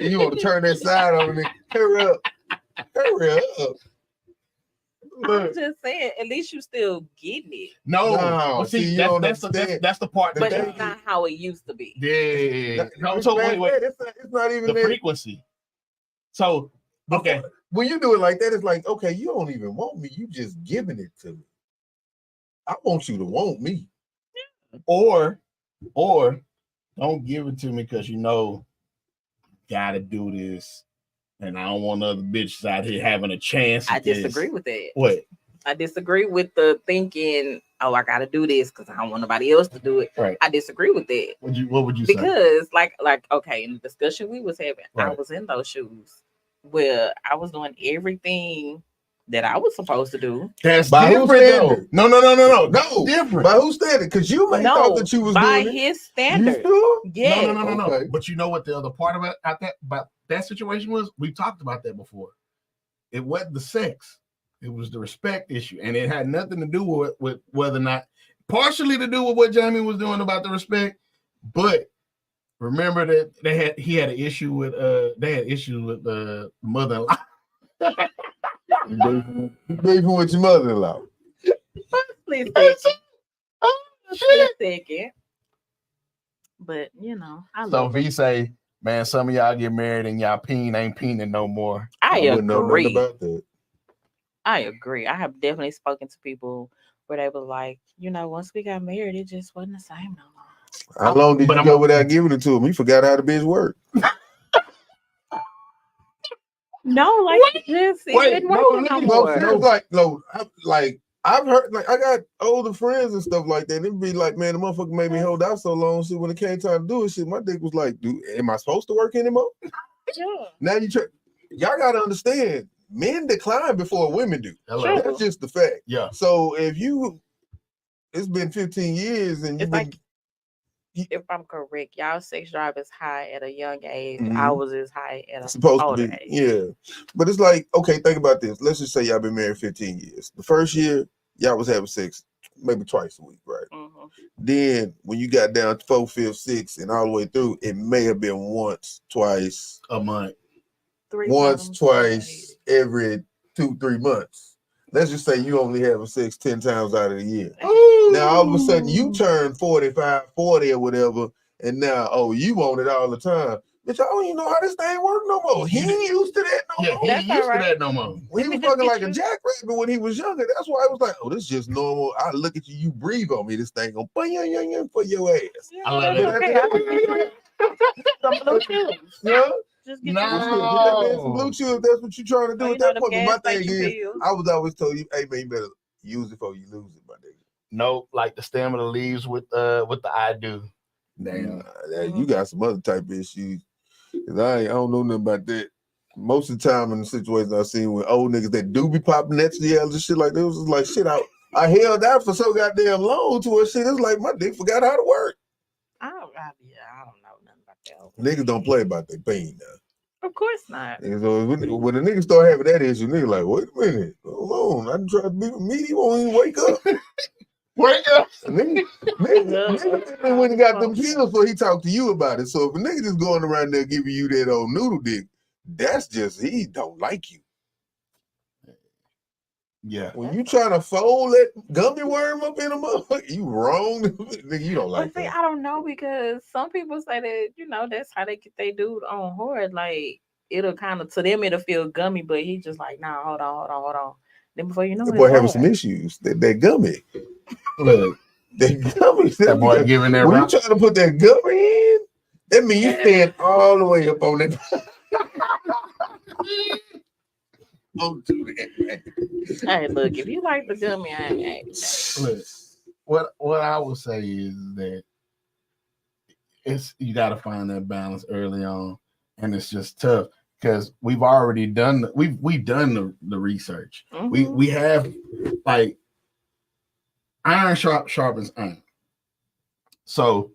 And you want to turn that side on and hurry up. Hurry up. I'm just saying, at least you still getting it. No, well, see that's the part. But it's not how it used to be. Yeah. No, so wait. It's not even the frequency. So okay, when you do it like that, it's like, okay, you don't even want me. You just giving it to me. I want you to want me. Or don't give it to me because you know gotta do this. And I don't want other bitches out here having a chance. I disagree with that. What? I disagree with the thinking, oh, I gotta do this because I don't want nobody else to do it. Right. I disagree with that. What would you say? Because like okay, in the discussion we was having, right. I was in those shoes where I was doing everything that I was supposed to do. That's by different. Whose no. No, different. By whose standard? Because you may thought that you was by doing his standard. You sure? Yeah. No. Okay. But you know what the other part about that situation was? We talked about that before. It wasn't the sex. It was the respect issue. And it had nothing to do with whether or not, partially to do with what Jamie was doing about the respect, but remember that he had an issue with the mother-in-law. Beefing with your mother-in-law. Please second. But you know, so if he say, man, some of y'all get married and y'all ain't peening no more. I agree. Know nothing about that. I agree. I have definitely spoken to people where they were like, you know, once we got married, it just wasn't the same no more. How long did you go without giving it to him? He forgot how the bitch worked. No, like just it didn't work no more. Like I've heard, like I got older friends and stuff like that. It'd be like, man, the motherfucker made me hold out so long. Shit, when it came time to do it, shit, my dick was like, dude, am I supposed to work anymore? Yeah. Now y'all gotta understand, men decline before women do. Hello. That's just the fact. Yeah. So it's been 15 years and you've been. If I'm correct, y'all sex drive is high at a young age. Mm-hmm. Ours is high at a older age. Yeah. But it's like, okay, think about this. Let's just say y'all been married 15 years. The first year, y'all was having sex maybe twice a week, right? Mm-hmm. Then when you got down to 4, 5, 6, and all the way through, it may have been once, twice a month. Twice every 2-3 months. Let's just say you only have sex 10 times out of the year. Ooh. Now all of a sudden you turn 45, 40 or whatever, and now you want it all the time. Bitch, I don't even know how this thing work no more. He ain't used to that no more. He ain't used to that no more. He was fucking like a jackrabbit when he was younger. That's why I was like, this is just normal. I look at you breathe on me. This thing gonna for your ass. Yeah, I love it. Okay. Yeah. Just get some Bluetooth. That's what you're trying to do at that point. But my thing is, I was always told you, hey man, you better use it before you lose it, my nigga. No, like the stamina leaves with the I do. Damn, you got some other type of issues. Cause I don't know nothing about that. Most of the time in the situations I've seen with old niggas that do be popping that and shit like that, it was just like shit. I held out for so goddamn long to a shit. It's like my dick forgot how to work. I don't know nothing about that. Niggas don't play about their pain now. Of course not. And so when the niggas start having that issue, niggas like, wait a minute, hold on. I done tried to be with me. He won't even wake up. Wake up. Nigga when he got them pills before he talked to you about it. So if a nigga just going around there giving you that old noodle dick, that's just he don't like you. Yeah. When you trying to fold that gummy worm up in a motherfucker, you wrong. Nigga, you don't like that. I don't know because some people say that, that's how they get they dude on hard. Like it'll kind of to them it'll feel gummy, but he just like, nah, hold on. Then before you know that boy having some issues. That gummy. Look. That gummy. That boy giving that when you trying to put that gummy in, that means you stand all the way up on that. Don't do that. Hey, look, if you like the gummy, I ain't. Look, what I would say is that you got to find that balance early on, and it's just tough because we've already done we've done the research. Mm-hmm. We have like iron sharpens iron. So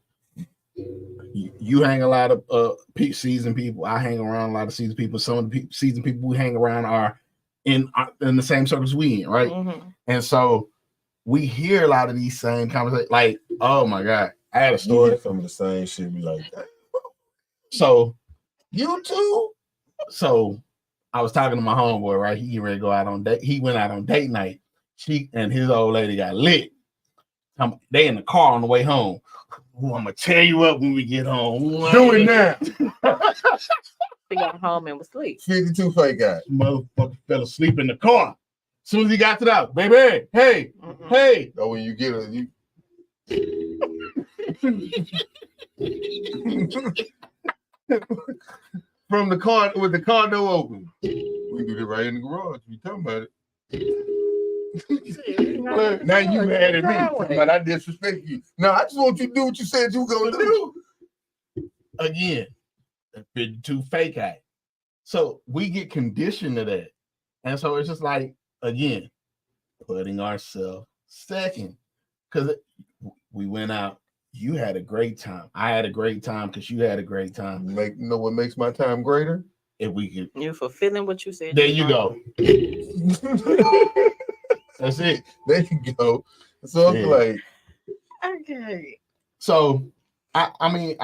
You hang a lot of seasoned people. I hang around a lot of seasoned people. Some of the seasoned people we hang around are in the same circles we in, right? Mm-hmm. And so we hear a lot of these same conversations. Like, oh my God, I had a story. Some of the same shit be like that. So You too? So I was talking to my homeboy, right? He ready to go out on date. He went out on date night. She and his old lady got lit. They in the car on the way home. Ooh, I'm gonna tear you up when we get home. Do it now. He got home and was asleep. 52 fake guy. Motherfucker fell asleep in the car. As soon as he got to the house, baby, hey, hey. Oh, when you get it, you. From the car with the car door open. We did it right in the garage. You talking about it? Now you mad at me, but I disrespect you. No, I just want you to do what you said you were gonna do. Again, 52 fake act. So we get conditioned to that. And so it's just like, again, putting ourselves second. Because we went out, you had a great time. I had a great time because you had a great time. You know what makes my time greater? If we could. You're fulfilling what you said. There you go. That's it. There you go. So it's like, okay. So I mean,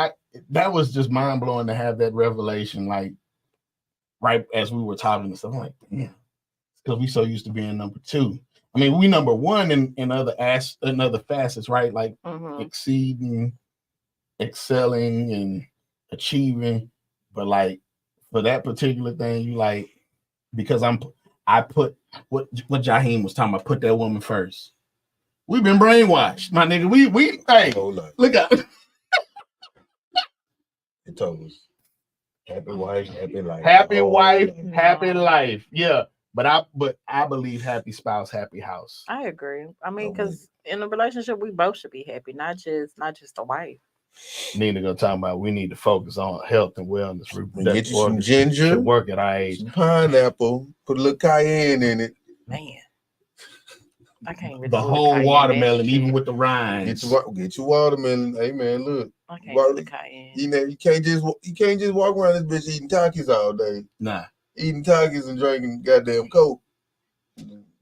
that was just mind blowing to have that revelation, like right as we were talking and stuff. I'm like, damn, because we so used to being number two. I mean, we number one in other facets, right? Like exceeding, excelling, and achieving. But like for that particular thing, you like because I put what Jaheim was talking about, put that woman first. We've been brainwashed, my nigga. We hey, look out. It told us happy wife, happy life. Happy wife, happy life. Yeah. But I believe happy spouse, happy house. I agree. I mean, because in a relationship, we both should be happy, not just the wife. Nina gonna talk about we need to focus on health and wellness. Get you some ginger, work at our age. Some pineapple, put a little cayenne in it. Man, I can't really the whole watermelon, even with the rinds. Get your watermelon. Hey man, look. I can't do the cayenne. You can't just walk around this bitch eating Takis all day. Nah. Eating Takis and drinking goddamn Coke.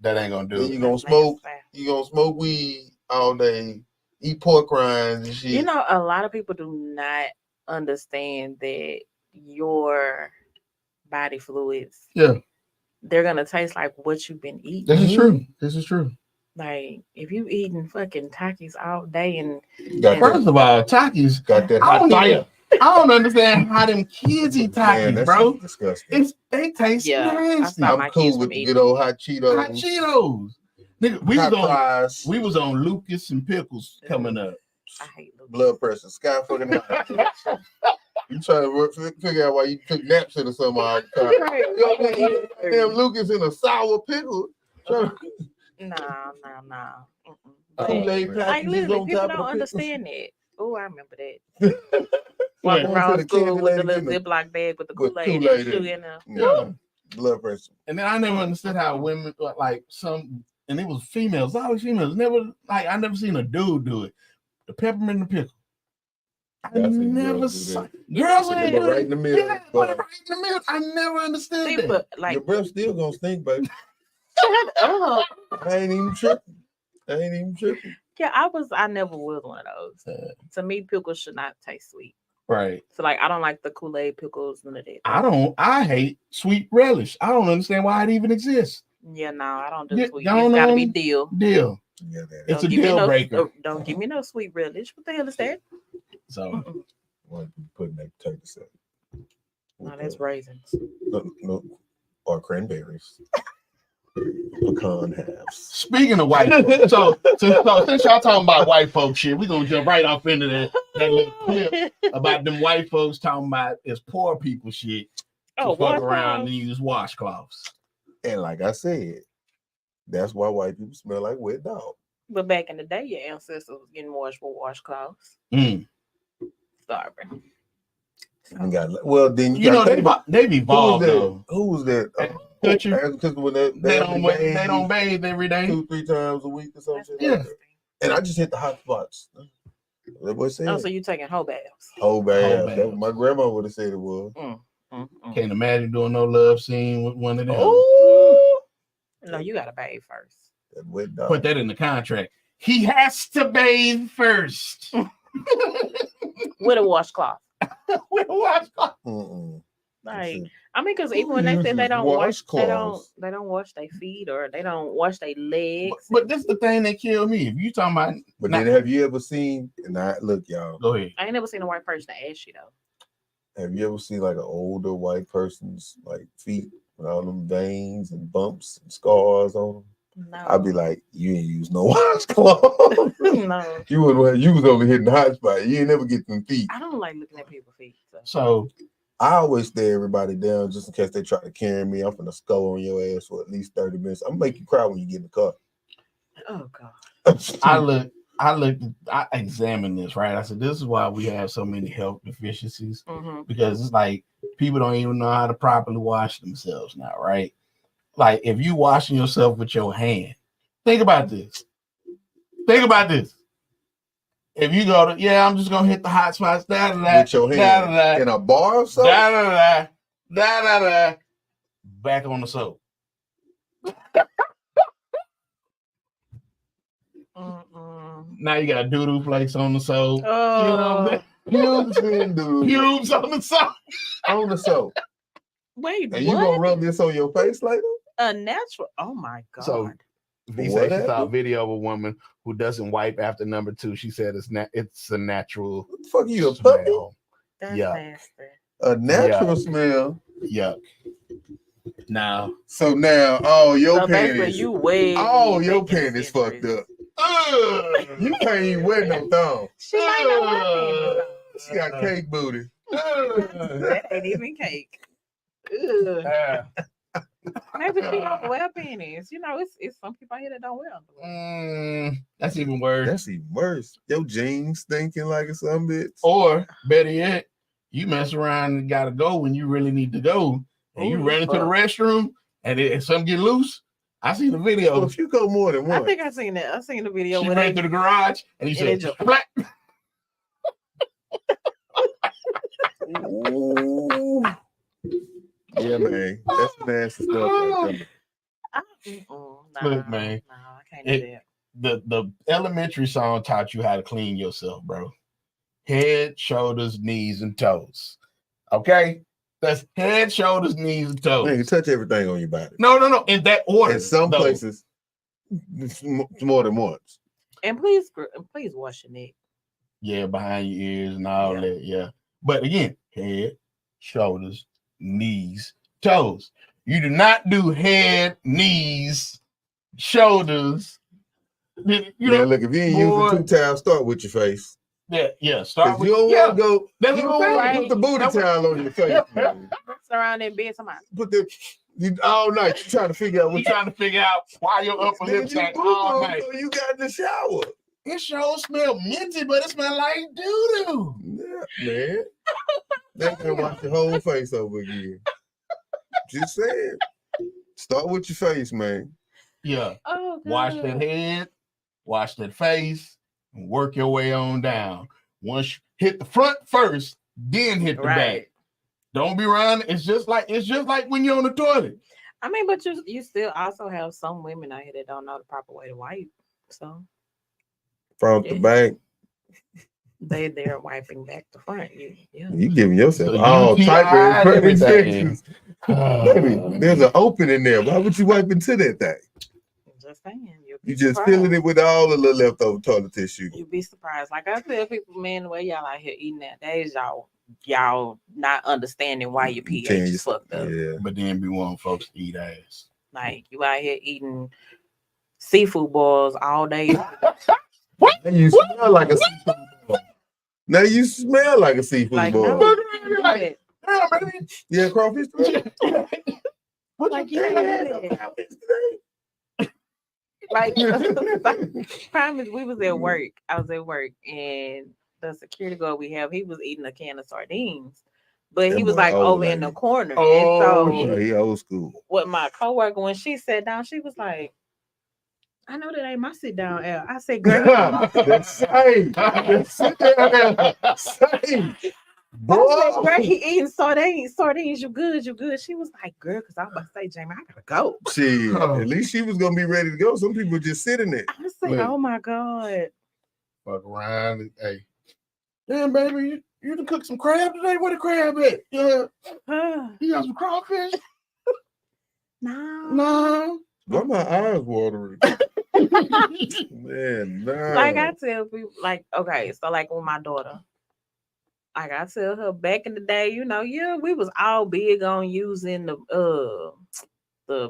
That ain't gonna do it. You gonna smoke. You gonna smoke weed all day. Eat pork rinds and shit. You know, a lot of people do not understand that your body fluids, they're gonna taste like what you've been eating. This is true. This is true. Like if you eating fucking Takis all day and first of all, Takis got that hot fire. I don't understand how them kids eat Takis, bro. Disgusting. They taste nasty. I'm cool with the good old hot Cheetos. Hot Cheetos. Nigga, we was on Lucas and Pickles coming up. I hate Lucas. Blood pressure, sky fucking high. You trying to figure out why you took naps in or something all the time. Damn Lucas in a sour pickle. Nah. Like literally, people don't understand that. Oh, I remember that. Walking around school with the little Ziploc bag with the Kool-Aid and sugar in there. Yeah. Blood pressure. And then I never understood how women like some, and it was females, always females. I never seen a dude do it. The peppermint and the pickle. I never saw girls right in the middle. Yeah, right in the middle. I never understood that. Like, your breath still gonna stink, baby. Shut up. I ain't even tripping. Yeah, I never was one of those. To me, pickles should not taste sweet. Right. So like I don't like the Kool-Aid pickles, none of that. I hate sweet relish. I don't understand why it even exists. Yeah, no, I don't do sweet. It's gotta be dill. Dill. Yeah, it's a deal breaker. Don't give me no sweet relish. What the hell is that? So why you putting that potato salad? No, that's raisins. No, or cranberries. Pecan halves. Speaking of white folks, so since y'all talking about white folks shit, we're gonna jump right off into that little clip about them white folks talking about it's poor people shit. Fuck around and use washcloths. And like I said, that's why white people smell like wet dog. But back in the day, your ancestors was getting washed with washcloths. Sorry. Well, then they've evolved though. Who was that? When they don't bathe every day, 2-3 times a week or something. Yeah. And I just hit the hot spots. That boy said. Oh, so you taking whole baths? Whole bath. baths. That's what my grandma would have said it was. Can't imagine doing no love scene with one of them. Oh, no, you gotta bathe first. That wet dog. Put that in the contract. He has to bathe first. With a washcloth. With a washcloth. Like, I mean, because even when they say they don't wash their feet or they don't wash their legs. But this is the thing that killed me. If you talking about, but then have you ever seen? And look, y'all. Go ahead. I ain't never seen a white person ashy though. Have you ever seen like an older white person's like feet with all them veins and bumps and scars on them? No. I'd be like, you ain't use no washcloth. No. You was over hitting the hot spot. You ain't never get them feet. I don't like looking at people's feet. So I always stare everybody down just in case they try to carry me. I'm finna skull on your ass for at least 30 minutes. I'm gonna make you cry when you get in the car. Oh God. I examined this, right? I said, this is why we have so many health deficiencies, because it's like people don't even know how to properly wash themselves now, right? Like if you washing yourself with your hand, think about this. If you go to, I'm just gonna hit the hot spots, with your hand in a bar or something, back on the soap. Now you got doo-doo flakes on the soap. Oh. You know what I'm saying? Pubes on the soap. On the soap. Wait, and you gonna rub this on your face later? A natural. Oh my God. So V said she saw a video of a woman who doesn't wipe after number 2. She said it's a natural. What the fuck are you, a puppy? That's nasty. A natural smell. Yuck. Now, all your panties. Your panties fucked up. You can't even wear no thong. She might not wear panties. She got cake booty. That ain't even cake. Maybe she don't wear panties. You know, it's some people out here that don't wear underwear. That's even worse. Your jeans stinking like some bitch. Or better yet, you mess around and gotta go when you really need to go, and you run into the restroom, and if something get loose. I seen the video. Well, if you go more than once, I think I seen that. I seen the video. She ran to the garage, and he said, "Flat." Yeah, man, that's nasty stuff. Look, man, I can't do that. The elementary song taught you how to clean yourself, bro. Head, shoulders, knees, and toes. Okay, that's head, shoulders, knees, and toes. Man, you touch everything on your body. No, in that order. In some places, it's more than once. And please wash your neck. Yeah, behind your ears and all that. Yeah, but again, head, shoulders, knees, toes. You do not do head, knees, shoulders. Look, if you ain't using 2 towels, start with your face. Yeah. Start with you don't want to go. That's you don't want to put the booty towel on your face. Around in bed, somebody put all night. You trying to figure out why your upper lip sack all night. So you got in the shower. It sure smell minty, but it smell like doo-doo. Yeah, man. They can wash your whole face over again. Just saying. Start with your face, man. Yeah. Oh, wash that head, wash that face, and work your way on down. Once you hit the front first, then hit the back. Don't be around. It's just like when you're on the toilet. I mean, but you still also have some women out here that don't know the proper way to wipe. So front to back. They're wiping back to front. You giving yourself all type of infections. Baby, there's an opening there. Why would you wipe into that thing? Just saying. You just filling it with all the little leftover toilet tissue. You'd be surprised. Like I tell people, man, the way y'all out here eating that days, y'all not understanding why your pH is fucked up. Yeah. But then be wanting folks to eat ass. Like you out here eating seafood balls all day. What? You smell like a seafood ball. Now you smell like a seafood ball. No, yeah, crawfish today. What like you crawfish today? Like, promise, we was at work. I was at work, and the security guard we have, he was eating a can of sardines, but he was like over in the corner. Oh, and so he old school. With my coworker, when she sat down, she was like, I know that ain't my sit down L. I said, girl, That's same. Sit down there. Same. Boy. I said, girl, he eating sardines. You good? She was like, girl, because I was about to say, Jamie, I gotta go. Shit, at least she was gonna be ready to go. Some people just sitting there. I said, oh my God. Fuck around and hey. Damn, baby, you done cook some crab today? Where the crab at? Yeah. You got some crawfish? No. Why my eyes watering? Man, nah. Like I tell people, like, okay, so like with my daughter, like I tell her back in the day, we was all big on using the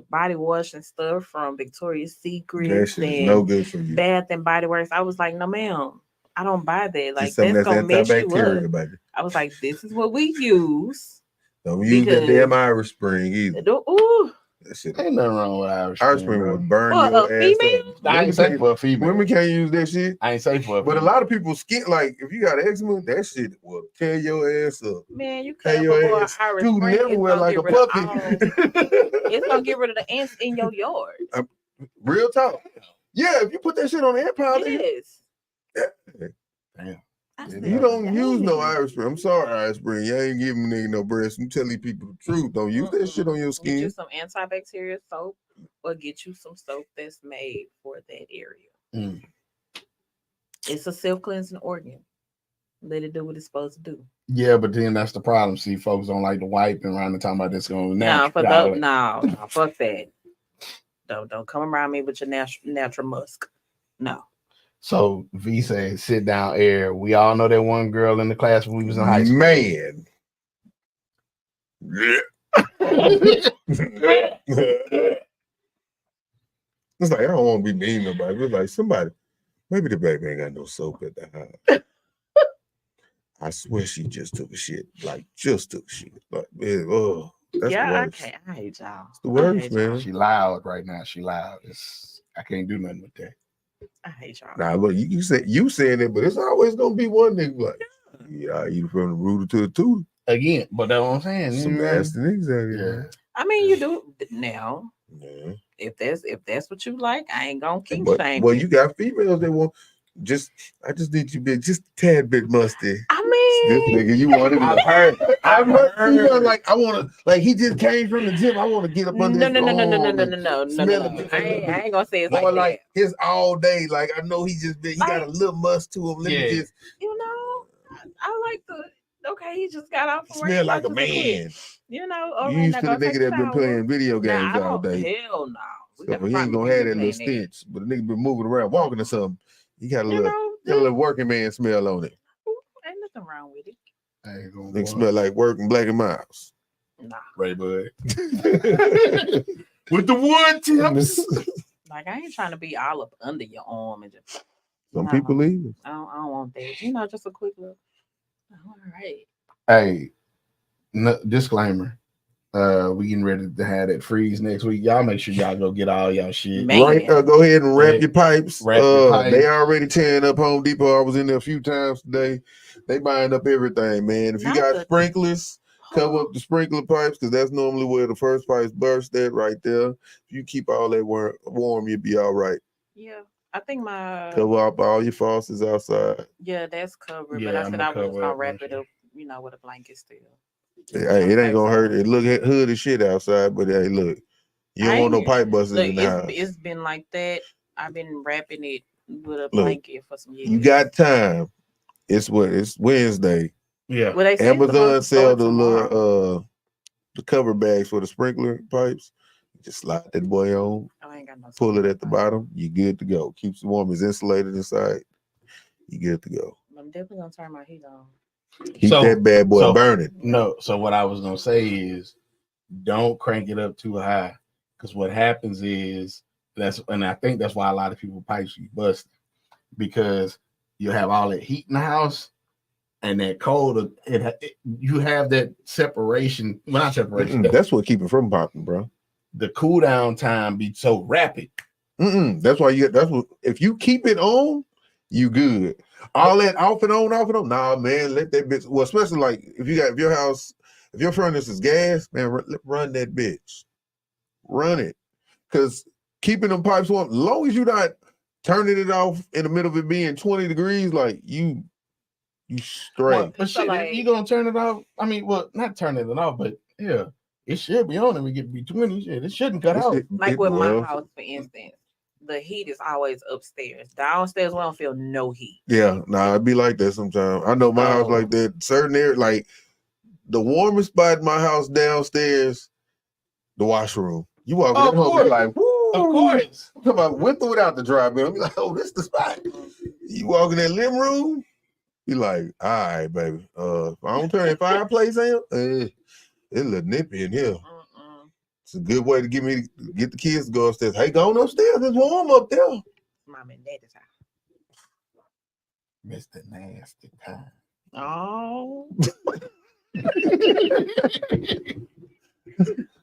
body wash and stuff from Victoria's Secret and no good for you. Bath and Body Works. I was like, no, ma'am, I don't buy that. Like that's gonna mess you up. Baby. I was like, this is what we use. Don't use that damn Irish Spring either. Ooh. That shit ain't nothing wrong with Irish Spring will burn your ass female? up. I ain't say for a female. Women can't use that shit. I ain't say for a female. But a lot of people skin, like, if you got eczema, that shit will tear your ass up. Man, you can't your ass. Irish Spring. Never wear like a puppy. It's gonna get rid of the ants in your yard. Real talk. Yeah, if you put that shit on the air powder. Yes. Damn. You don't use no Irish Spring. I'm sorry, Irish Spring. You ain't giving me no breast. I'm telling people the truth. Don't use that shit on your skin. Get you some antibacterial soap or get you some soap that's made for that area. It's a self-cleansing organ. Let it do what it's supposed to do. Yeah, but then that's the problem. See, folks don't like to wipe and around the time about this going no, fuck that. Don't come around me with your natural musk. No. So V said, sit down, air. We all know that one girl in the class when we was in high school. Man. It's like, I don't want to be mean to nobody. It's like somebody, maybe the baby ain't got no soap at the house. I swear she just took a shit. Like, just took a shit. Like, man, oh, that's the worst. I hate y'all. It's the worst, man. She loud right now. She loud. I can't do nothing with that. I hate y'all. Nah, look, you saying it, but it's always gonna be one nigga like, yeah, you from the rooter to the tutor. Again, but that's what I'm saying. Some nasty niggas out here. Yeah. I mean, you do now. Yeah. If that's what you like, I ain't gonna keep saying. Well, you got females that want I just need you to be just a tad bit musty. I mean, this nigga, you want it? I've heard. Like I want to. Like he just came from the gym. I want to get up under. No. I ain't gonna say it's like that. His all day. Like I know he got a little must to him. Let me just. I like the. Okay, he just got off. Smell like a man. You used to the nigga that been playing video games all day. Hell no. So he ain't gonna have that little stench, but the nigga been moving around, walking or something. He got a little working man smell on it. Ain't nothing wrong with it. Nigga smell like working Black and Miles. Nah. Ray Bud. With the wood tips. Like I ain't trying to be all up under your arm and just. Some people leave. I don't want that. Just a quick look. All right. Hey, disclaimer. We getting ready to have that freeze next week. Y'all make sure y'all go get all y'all shit. Man. Right, go ahead and wrap your pipes. Wrap your pipes. They already tearing up Home Depot. I was in there a few times today. They buying up everything, man. If you got sprinklers, cover up the sprinkler pipes because that's normally where the first pipes burst at right there. If you keep all that warm, you'll be all right. Yeah. I think cover up all your faucets outside. Yeah, that's covered. Yeah, but I said I was just gonna wrap it up, with a blanket still. Hey, it ain't gonna hurt. It look hood as shit outside, but hey, look, you don't want no pipe busters in the house. It's been like that. I've been wrapping it with a blanket for some years. You got time. It's Wednesday. Yeah. Well, Amazon sell the little the cover bags for the sprinkler pipes. Just slide that boy on. I ain't got no. Pull it at the bottom. You good to go. Keeps the warm. It's insulated inside. You good to go. I'm definitely gonna turn my heat on. Keep that bad boy burning. No, so what I was gonna say is, don't crank it up too high, because what happens is and I think that's why a lot of people pipes be busted, because you have all that heat in the house, and that cold. You have that separation. Well, not separation. That's what keep it from popping, bro. The cool down time be so rapid. That's why that's what. If you keep it on, you good. All that off and on. Nah, man, let that bitch. Well, especially like if your house, if your furnace is gas, man, run that bitch. Run it, because keeping them pipes warm, as long as you're not turning it off in the middle of it being 20 degrees, like you straight. Well, but shit, if you gonna turn it off, I mean, well, not turning it off, but yeah, it should be on. If we get to be 20, shit, it shouldn't cut out. Like with my house, for instance, the heat is always upstairs. Downstairs, we don't feel no heat. Yeah, it'd be like that sometimes. I know my house like that. Certain area, like the warmest spot in my house downstairs, the washroom. You walk in the home, like, woo. Of course. I'm talking about with or without the dry bin. I'm like, oh, this the spot. You walk in that living room, you like, all right, baby. If I don't turn the fireplace on, it's a little nippy in here. It's a good way to get the kids to go upstairs. Hey, go on upstairs. It's warm up there. Mom and Daddy's house. Mr. Nasty Time. Oh.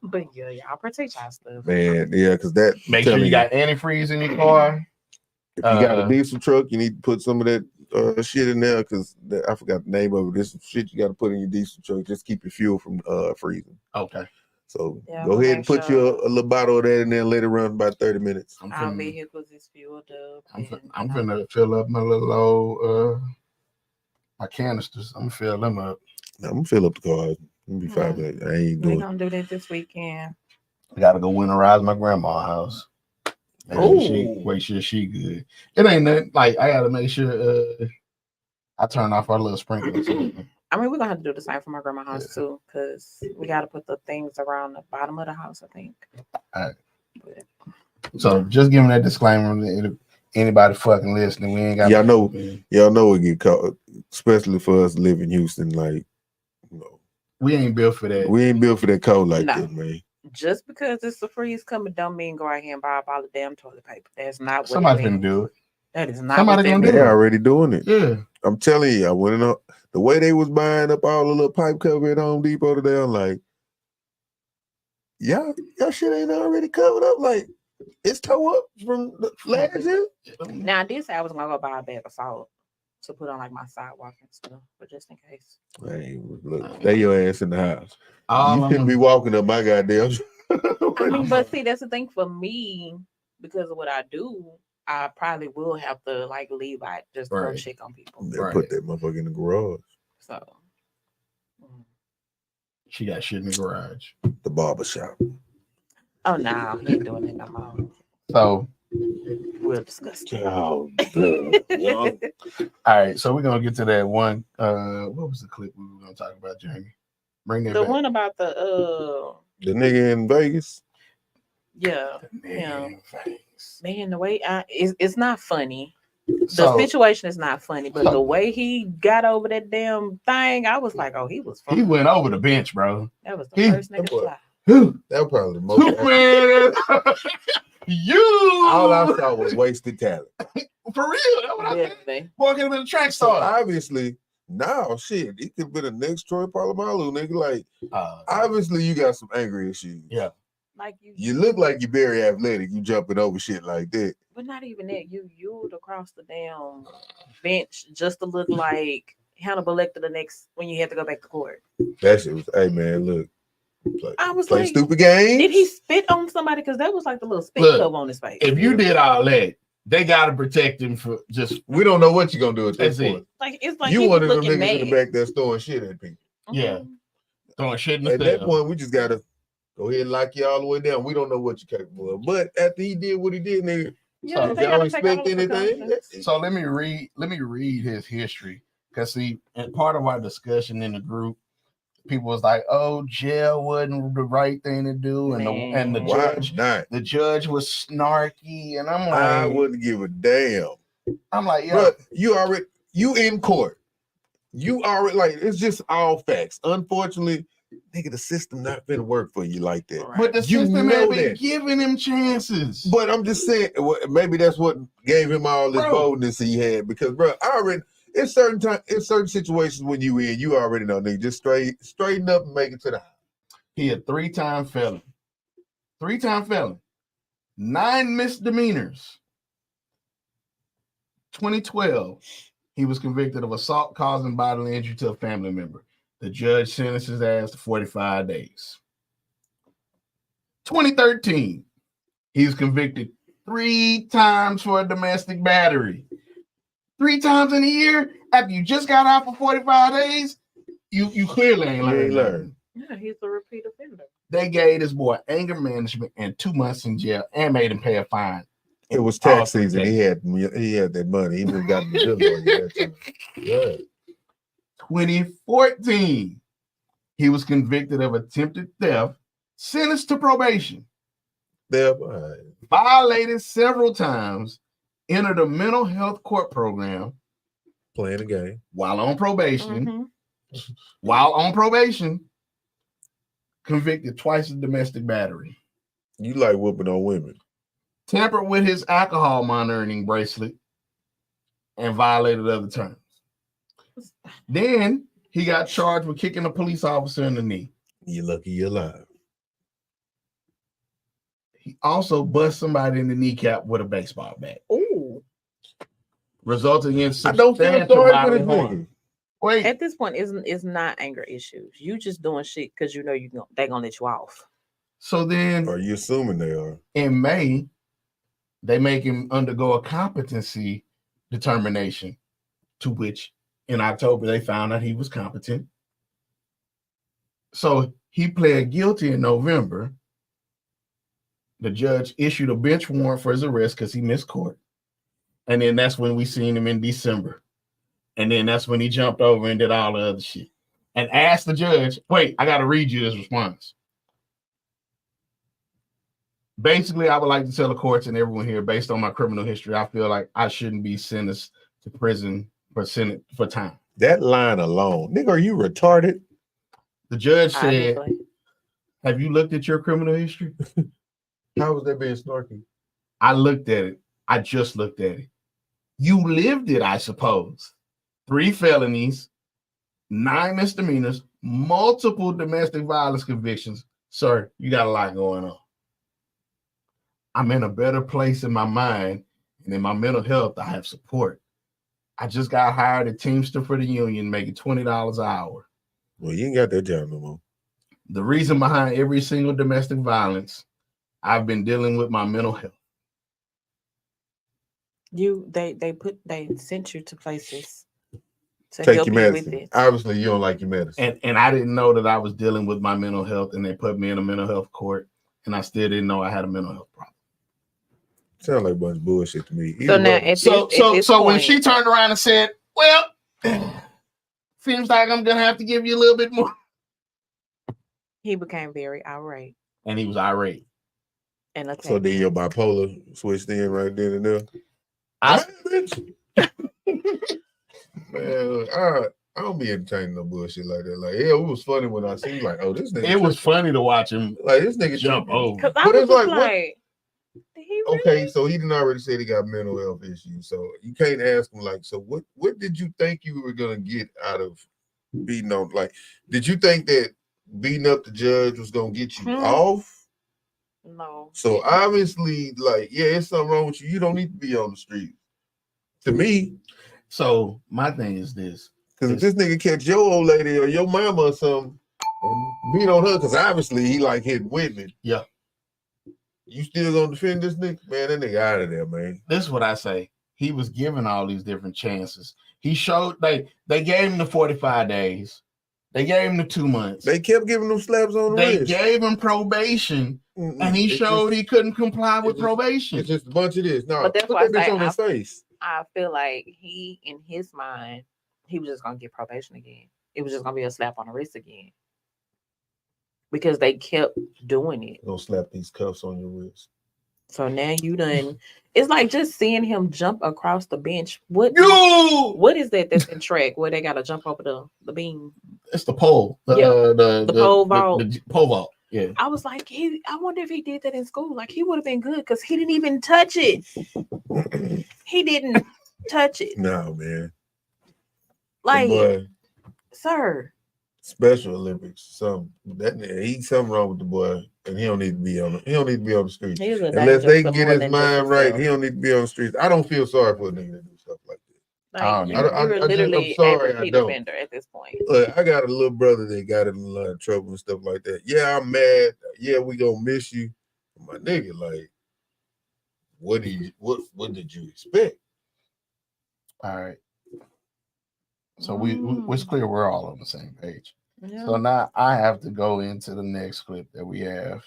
But yeah, y'all protect y'all stuff. Man, yeah, because that. Make sure you got antifreeze in your car. If you got a diesel truck, you need to put some of that shit in there because I forgot the name of it. There's some shit you got to put in your diesel truck. Just keep your fuel from freezing. Okay. So go ahead and put your a little bottle of that in there and let it run about 30 minutes. Our vehicles is fueled up. I'm finna fill up my little old my canisters. I'm gonna fill them up. I'm gonna fill up the car. I'm gonna be fine. I ain't doing. We're gonna do that this weekend. I gotta go winterize my grandma's house. Make sure she good. It ain't nothing like I gotta make sure I turn off our little sprinklers. I mean, we're gonna have to do the same for my grandma's house too, because we gotta put the things around the bottom of the house, I think. All right. So just giving that disclaimer, anybody fucking listening, we ain't got y'all know we get caught, especially for us live in Houston, like we ain't built for that. We ain't built for that cold like that, man. Just because it's a freeze coming don't mean go out here and buy up all the damn toilet paper. That's not what somebody can do it. That is not somebody gonna do it. They're already doing it. Yeah. I'm telling you, I went in the way they was buying up all the little pipe cover at Home Depot today. I'm like, y'all shit ain't already covered up. Like it's tore up from the last year. Now this I was gonna go buy a bag of salt to put on like my sidewalk and stuff, but just in case. Hey, look, stay your ass in the house. You shouldn't be walking up my goddamn. I mean, but see, that's the thing for me because of what I do. I probably will have to like leave out just to go check on people. They'll put that motherfucker in the garage. So she got shit in the garage. The barber shop. Oh no, he ain't doing it no more. So we'll discuss that. Oh, all right, so we're gonna get to that one. What was the clip we were gonna talk about, Jamie? Bring that back. One about the nigga in Vegas. Yeah, man, the way it's not funny. The situation is not funny, but the way he got over that damn thing, I was like, oh, he was funny. He went over the bench, bro. That was the first nigga to fly. That was probably the most. Man, all I saw was wasted talent. For real, that's what I think. Walking him in the track star. Obviously, now shit, he could be the next Troy Polamalu, nigga. Like, obviously, you got some angry issues. Yeah. Like you look like you're very athletic. You jumping over shit like that. But not even that. You yelled across the damn bench just to look like Hannibal Lecter the next when you had to go back to court. That shit was, hey man, look. I was play like, stupid games. Did he spit on somebody? Because that was like the little spit cover on his face. If you did all that, they gotta protect him for just. We don't know what you're gonna do at that point. Like it's like you one of them niggas in the back that's throwing shit at people. Yeah, throwing shit in the At that point, we just gotta go ahead and lock you all the way down. We don't know what you're capable of. But after he did what he did, nigga, yeah, if y'all expect anything. So let me read his history. Because see, and part of our discussion in the group, people was like, "Oh, jail wasn't the right thing to do," and the judge was snarky, and I'm like, I wouldn't give a damn. I'm like, yeah, you in court, you already like it's just all facts. Unfortunately, nigga, the system not gonna work for you like that. But the system ain't been giving him chances. But I'm just saying, maybe that's what gave him all this boldness he had. Because, bro, I already in certain situations when you already know, nigga, just straighten up and make it to the house. He a 3-time felon. 3-time felon. 9 misdemeanors. 2012, he was convicted of assault causing bodily injury to a family member. The judge sentenced his ass to 45 days. 2013, He was convicted 3 times for a domestic battery. 3 times in a year after you just got out for 45 days, you clearly ain't learned. Yeah, he's a repeat offender. They gave this boy anger management and 2 months in jail and made him pay a fine. It was tax season. He had that money. He would have gotten the good lawyer that time. Yeah. 2014, he was convicted of attempted theft, sentenced to probation. Violated several times, entered a mental health court program. Playing a game. While on probation. While on probation, convicted twice of domestic battery. You like whooping on women. Tampered with his alcohol monitoring bracelet and violated other terms. Then he got charged with kicking a police officer in the knee. You're lucky you're alive. He also bust somebody in the kneecap with a baseball bat. Ooh. Resulting in I don't feel sorry for this nigga. Wait. At this point, it's not anger issues. You just doing shit because you know they're gonna let you off. So then, are you assuming they are? In May, they make him undergo a competency determination, to which in October they found out he was competent. So he pled guilty in November. The judge issued a bench warrant for his arrest because he missed court. And then that's when we seen him in December. And then that's when he jumped over and did all the other shit. And asked the judge, wait, I got to read you this response. Basically, I would like to tell the courts and everyone here, based on my criminal history, I feel like I shouldn't be sentenced to prison for time. That line alone. Nigga, are you retarded? The judge said, have you looked at your criminal history? How was that being snarky? I looked at it. I just looked at it. You lived it, I suppose. 3 felonies, 9 misdemeanors, multiple domestic violence convictions. Sir, you got a lot going on. I'm in a better place in my mind, and in my mental health, I have support. I just got hired at Teamster for the union, making $20 an hour. Well, you ain't got that job no more. The reason behind every single domestic violence, I've been dealing with my mental health. They sent you to places to take help your medicine. With it. Obviously, you don't like your medicine. And I didn't know that I was dealing with my mental health, and they put me in a mental health court, and I still didn't know I had a mental health problem. Sound like a bunch of bullshit to me. So now, so when she turned around and said, "Well, seems like I'm gonna have to give you a little bit more," he became very irate. And he was irate. And so then your bipolar switched in right then and there. Man, I don't be entertaining no bullshit like that. Like, yeah, it was funny when I see like, oh, this nigga. It was funny to watch him like this nigga jump over. Because I was like, really? Okay, so he didn't already say he got mental health issues. So you can't ask him like, so what did you think you were gonna get out of beating on? Like, did you think that beating up the judge was gonna get you off? No. So obviously, like, yeah, it's something wrong with you. You don't need to be on the street. To me. So my thing is this. Because if this nigga catch your old lady or your mama or something and beat on her, because obviously he like hitting women. Yeah. You still gonna defend this nigga? Man, that nigga out of there, man. This is what I say. He was given all these different chances. He showed they gave him the 45 days. They gave him the 2 months. They kept giving him slaps on the wrist. They gave him probation, and he showed he couldn't comply with probation. It's just a bunch of this. No, but that's why on his face. I feel like he, in his mind, he was just gonna get probation again. It was just gonna be a slap on the wrist again. Because they kept doing it. Don't slap these cuffs on your wrist. So now you done. It's like just seeing him jump across the bench. What is that that's in track where they gotta jump over the beam? It's the pole. The pole vault. The pole vault. Yeah. I was like, I wonder if he did that in school. Like he would have been good because he didn't even touch it. He didn't touch it. No, man. Like, sir. Special Olympics. He's something wrong with the boy, and he don't need to be on the street. Unless they can get his mind right, he don't need to be on the streets. I don't feel sorry for a nigga to do stuff like that. Like, you're literally a repeat offender at this point. Look, I got a little brother that got in a lot of trouble and stuff like that. Yeah, I'm mad. Yeah, we gonna miss you, my nigga. Like, what did you expect? All right. So it's clear we're all on the same page. Yeah. So now I have to go into the next clip that we have.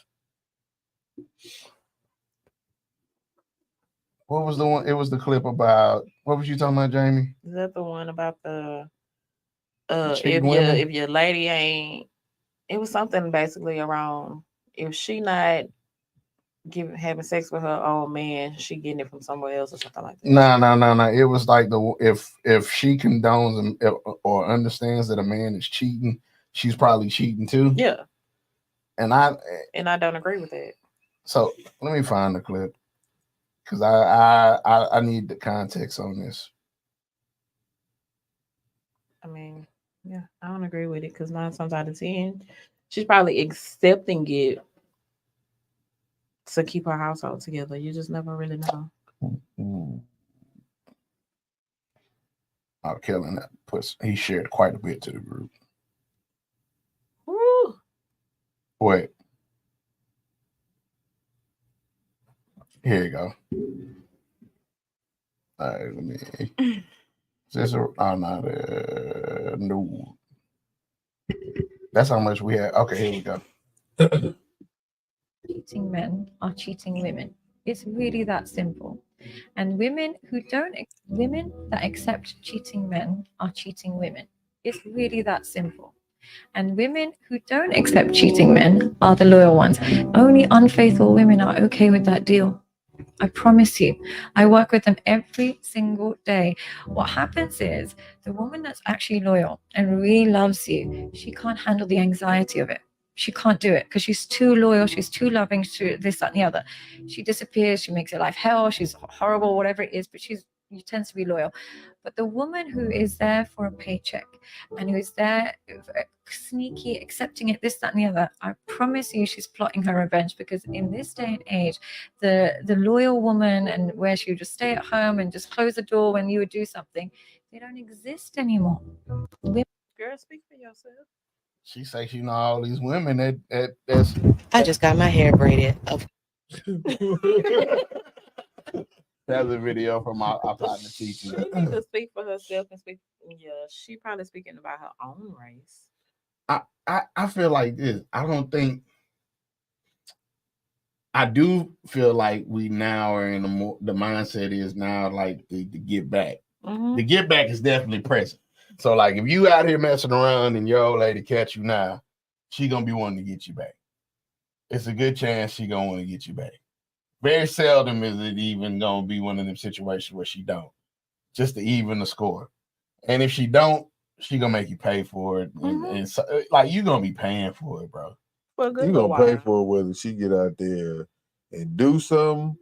What was the one? It was the clip about, what was you talking about, Jamie? Is that the one about the if your lady ain't, it was something basically around if she not having sex with her old man, she getting it from somewhere else or something like that. No. It was like if she condones or understands that a man is cheating, she's probably cheating too. Yeah. And I don't agree with that. So let me find the clip because I need the context on this. I mean, yeah, I don't agree with it because 9 times out of 10, she's probably accepting it to keep her household together. You just never really know. Mm-hmm. Oh, Kellen he shared quite a bit to the group. Woo. Wait. Here you go. All right, let me. Is this no. That's how much we had. Okay, here we go. Cheating men are cheating women. It's really that simple. And women that accept cheating men are cheating women. It's really that simple. And women who don't accept cheating men are the loyal ones. Only unfaithful women are okay with that deal. I promise you, I work with them every single day. What happens is the woman that's actually loyal and really loves you, she can't handle the anxiety of it. She can't do it because she's too loyal, she's too loving, to this, that, and the other. She disappears, she makes her life hell, she's horrible, whatever it is, but she tends to be loyal. But the woman who is there for a paycheck and who is there sneaky, accepting it, this, that, and the other, I promise you she's plotting her revenge, because in this day and age, the loyal woman, and where she would just stay at home and just close the door when you would do something, they don't exist anymore. Girl, speak for yourself. She says you know all these women that's. I just got my hair braided. That's a video from our partner teaching. She needs to speak for herself and speak. Yeah, she probably speaking about her own race. I feel like this. I do feel like we now are in the mindset is now like the get back. Mm-hmm. The get back is definitely present. So like if you out here messing around and your old lady catch you now, she gonna be wanting to get you back. It's a good chance she gonna want to get you back. Very seldom is it even gonna be one of them situations where she don't, just to even the score. And if she don't, she gonna make you pay for it, and so, like you gonna be paying for it, bro. You gonna pay for it whether she get out there and do something,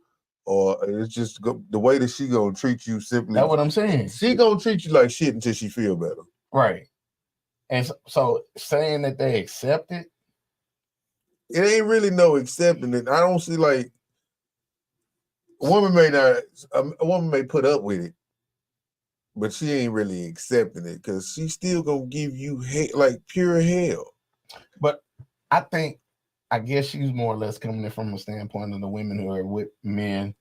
or it's just the way that she gonna treat you. Simply, that's what I'm saying. She gonna treat you like shit until she feel better, right? And so saying that they accept it, it ain't really no accepting it. I don't see like. A woman may put up with it, but she ain't really accepting it because she's still gonna give you like pure hell. But I guess she's more or less coming in from a standpoint of the women who are with men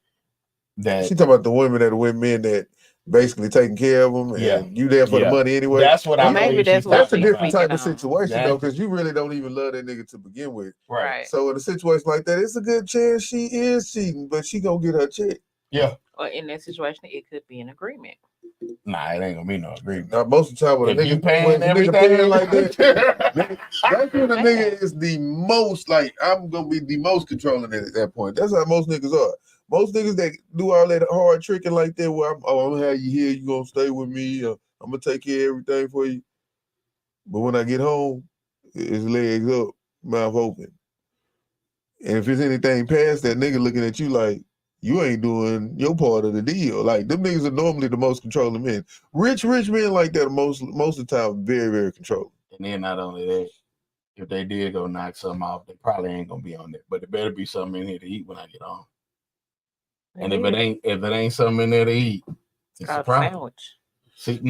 that she talking about the women that are with men that basically taking care of them, and you there for the money anyway. That's what maybe that's a different type of situation though, because you really don't even love that nigga to begin with. Right. So in a situation like that, it's a good chance she is cheating, but she gonna get her check. Yeah. Or in that situation, it could be an agreement. Nah, it ain't gonna be no agreement. Now, most of the time, when a nigga paying like that, that's when a nigga is the most like I'm gonna be the most controlling at that point. That's how most niggas are. Most niggas that do all that hard tricking like that, where I'm gonna have you here, you gonna stay with me, I'm gonna take care of everything for you. But when I get home, it's legs up, mouth open. And if it's anything past that, nigga looking at you like you ain't doing your part of the deal. Like them niggas are normally the most controlling men. Rich men like that are most of the time very, very controlling. And then not only that, if they did go knock something off, they probably ain't gonna be on it. But there better be something in here to eat when I get home. And if it ain't something in there to eat, it's a problem. Sandwich. See,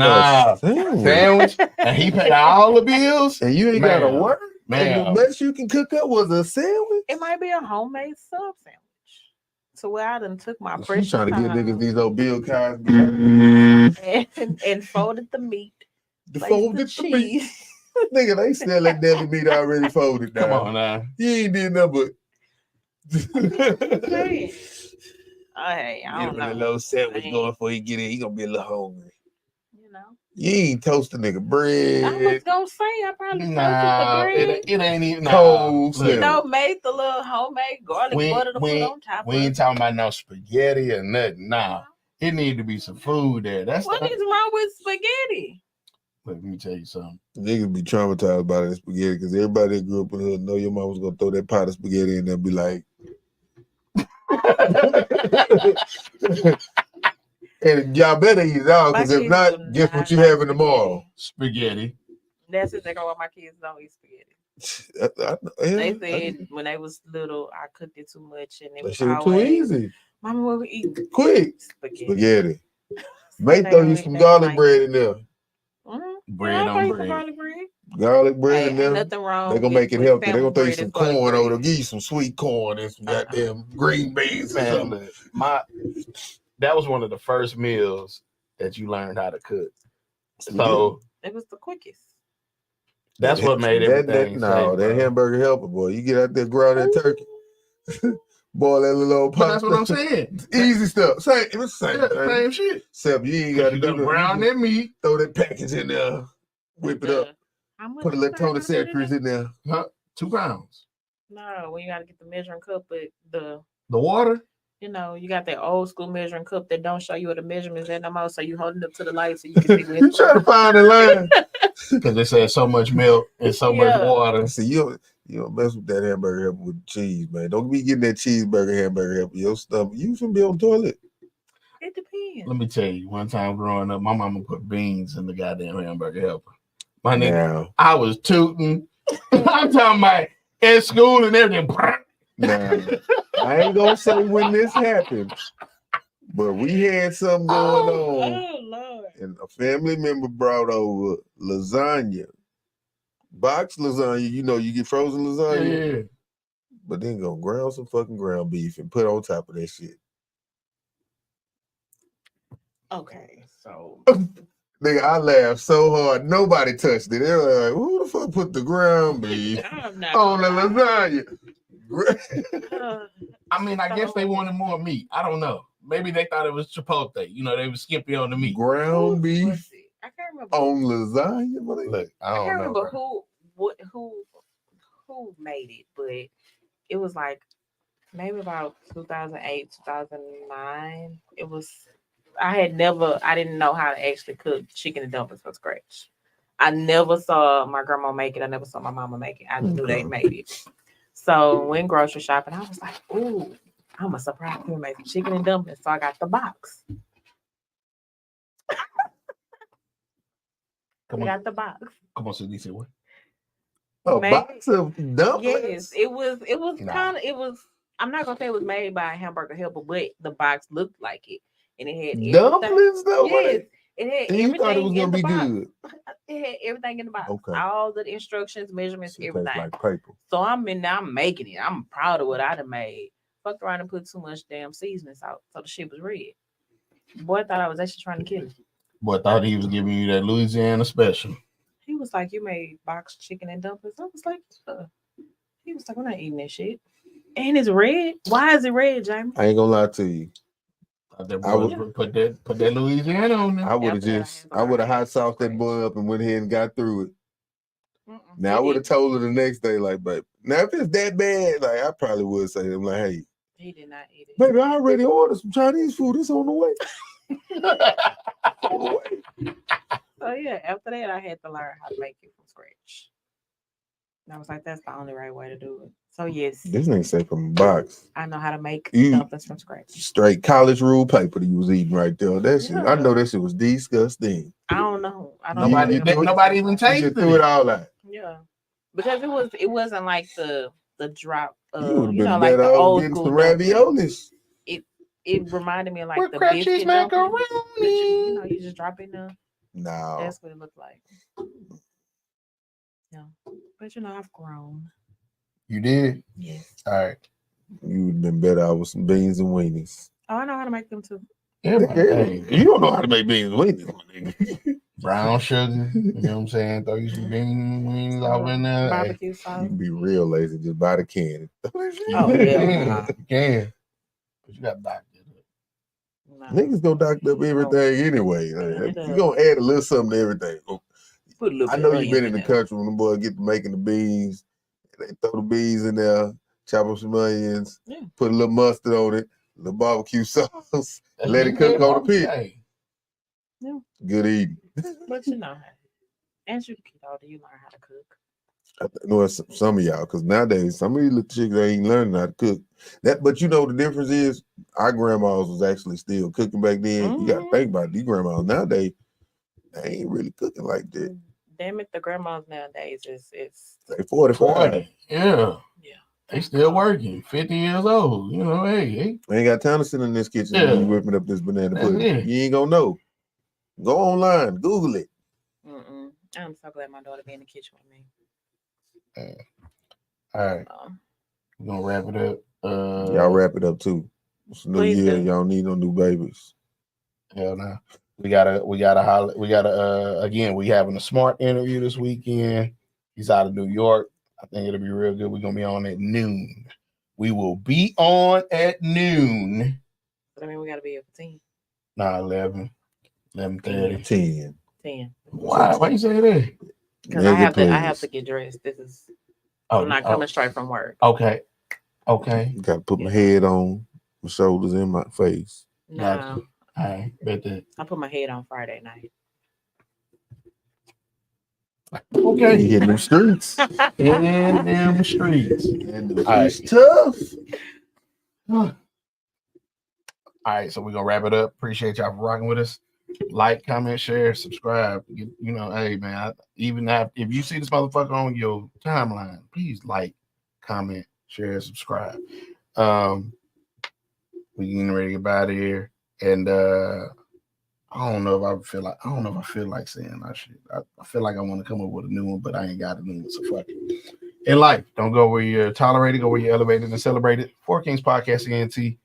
sandwich. And he paid all the bills. And you ain't gotta work. Man, the best you can cook up was a sandwich. It might be a homemade sub sandwich. to where I done took my She's precious trying to get time niggas these old Bill Cosby. and folded the meat, Folded the meat. cheese. Nigga, they sell that deli meat already folded now. Come on now. You ain't did nothing but. Hey, I don't know. Get him a little sandwich Man. going before he get in. He gonna be a little hungry. You know, You ain't toast a nigga bread. I was gonna say I probably toasted the Nah, bread. it ain't even Cold look, You know, made the little homemade garlic butter to put on top of we ain't it. talking about no spaghetti or nothing. Nah, it need to be some food there. That's What is wrong with spaghetti? Let me tell you something. Niggas be traumatized by that spaghetti because everybody that grew up in the hood know your mom was gonna throw that pot of spaghetti in there and be like, and y'all better eat it all because if not, guess what you having tomorrow? Spaghetti. That's exactly why my kids don't eat spaghetti. They said when they was little, I cooked it too much and it was too always, easy. Mama will eat Quick. spaghetti. May throw you some garlic bread in there. Bread on bread. Garlic bread. Garlic bread in there. Nothing wrong. They're gonna make it healthy. They're gonna throw you some garlic corn bread. over. They'll give you some sweet corn and some goddamn green beans or Man, something. look, that was one of the first meals that you learned how to cook. So it was the quickest. That's what made everything. That hamburger helper, boy. You get out there, ground that turkey, boil that little old pasta. But that's what I'm saying. Easy stuff. Same shit. Except you ain't got to do brown that meat. Throw that package in there, whip it up. Put a little Tony Sanders in there. Huh? 2 pounds. No, when you got to get the measuring cup, but the water. You know, you got that old school measuring cup that don't show you what the measurements at no more, so you holding up to the light so you can see where you trying to find the line. Because they said so much milk and so much water. See, you don't mess with that hamburger helper with cheese, man. Don't be getting that cheeseburger hamburger helper. Your stomach, you should be on the toilet. It depends. Let me tell you, one time growing up, my mama put beans in the goddamn hamburger helper. My nigga, I was tooting. I'm talking about at school and everything. Now, I ain't gonna say when this happened, but we had something going on. Oh Lord! And a family member brought over lasagna, box lasagna. You know, you get frozen lasagna. Yeah. But then go ground some fucking ground beef and put on top of that shit. Okay, so nigga, I laughed so hard, nobody touched it. They were like, "Who the fuck put the ground beef on the lasagna?" I mean, I guess they wanted more meat. I don't know. Maybe they thought it was chipotle. You know, they were skimpy on the meat. Ground beef I can't remember on lasagna. Look, I can't don't remember who made it, but it was like maybe about 2008, 2009. It was. I didn't know how to actually cook chicken and dumplings from scratch. I never saw my grandma make it. I never saw my mama make it. I knew they made it. So when grocery shopping, I was like, ooh, I'm a surprise to make chicken and dumplings. So I got the box. I got the box. Come on, Sydney, say what? A box of dumplings? Yes, it was kind of, I'm not going to say it was made by a hamburger helper, but the box looked like it. And it had dumplings though. Yes, it had everything. You thought it was gonna be good. It had everything in the box. Okay. All the instructions, measurements, everything. Like paper. So I'm making it. I'm proud of what I done made. Fucked around and put too much damn seasoning out, so the shit was red. Boy thought I was actually trying to kill him. Boy thought he was giving you that Louisiana special. He was like, "You made boxed chicken and dumplings." I was like, he was like, "We're not eating that shit." And it's red. Why is it red, Jamie? I ain't gonna lie to you. I would put that Louisiana on there. I would have hot sauced that boy up and went ahead and got through it. Now I would have told her the next day, like, babe. Now if it's that bad, like I probably would say, I'm like, hey, he did not eat it. Baby, I already ordered some Chinese food. It's on the way. So yeah, after that I had to learn how to make it from scratch. And I was like, that's the only right way to do it. So yes. This nigga say from a box. I know how to make dumplings from scratch. Straight college rule paper that you was eating right there. That shit, I know that shit was disgusting. I don't know. Nobody even tasted it. Threw it all out. Yeah. Because it wasn't like the drop you know, like the old getting school some raviolis. It reminded me of like the crunchies biscuit macaroni. You just drop in there. No. That's what it looked like. Yeah. But I've grown. You did? Yes. All right. You would have been better out with some beans and weenies. Oh, I know how to make them too. Yeah, man. Hey, You don't know how to make beans and weenies, my nigga. brown sugar. You know what I'm saying? Throw you some beans off in there. Barbecue You sauce. can be real lazy. Just buy the can. Oh, yeah. You can. But you got doctor. No. Niggas gonna doctor up everything anyway. You gonna add a little something to everything. Put a little I know you've been in the country when the boy get to making the beans. They throw the beans in there, chop up some onions, put a little mustard on it, a little barbecue sauce, let it cook on the pit. Yeah. Good eating. But you know, as you get older, you learn how to cook. I know it's some of y'all, because nowadays some of these little chicks ain't learning how to cook. But you know the difference is our grandmas was actually still cooking back then. You got to think about it. These grandmas nowadays, they ain't really cooking like that. Damn it, the grandmas nowadays it's they 45. Yeah. They still working, 50 years old. You know, hey. I ain't got time to sit in this kitchen and be whipping up this banana pudding. You ain't gonna know. Go online, Google it. I'm so glad my daughter be in the kitchen with me. All right. We're gonna wrap it up. Y'all wrap it up too. It's a new year. Y'all need no new babies. Hell no. We gotta again, we having a smart interview this weekend. He's out of New York. I think it'll be real good. We're gonna be on at noon. We will be on at noon. But I mean, we gotta be up for 10. Nah, 11. 11:30. 10. Why you say that? Because I have to get dressed. I'm not coming straight from work. Okay. You gotta put my head on, my shoulders in my face. No. Gotcha. All right, bet that. I put my head on Friday night. Okay. You hitting them streets. In them streets. And the streets tough. All right, so we're gonna wrap it up. Appreciate y'all for rocking with us. Like, comment, share, subscribe. You know, hey man, if you see this motherfucker on your timeline, please like, comment, share, subscribe. We getting ready to get out of here, and I don't know if I feel like saying that shit. I feel like I want to come up with a new one, but I ain't got a new one, so fuck it. In life, don't go where you're tolerated, go where you're elevated and celebrated. 4 Kings Podcast ENT.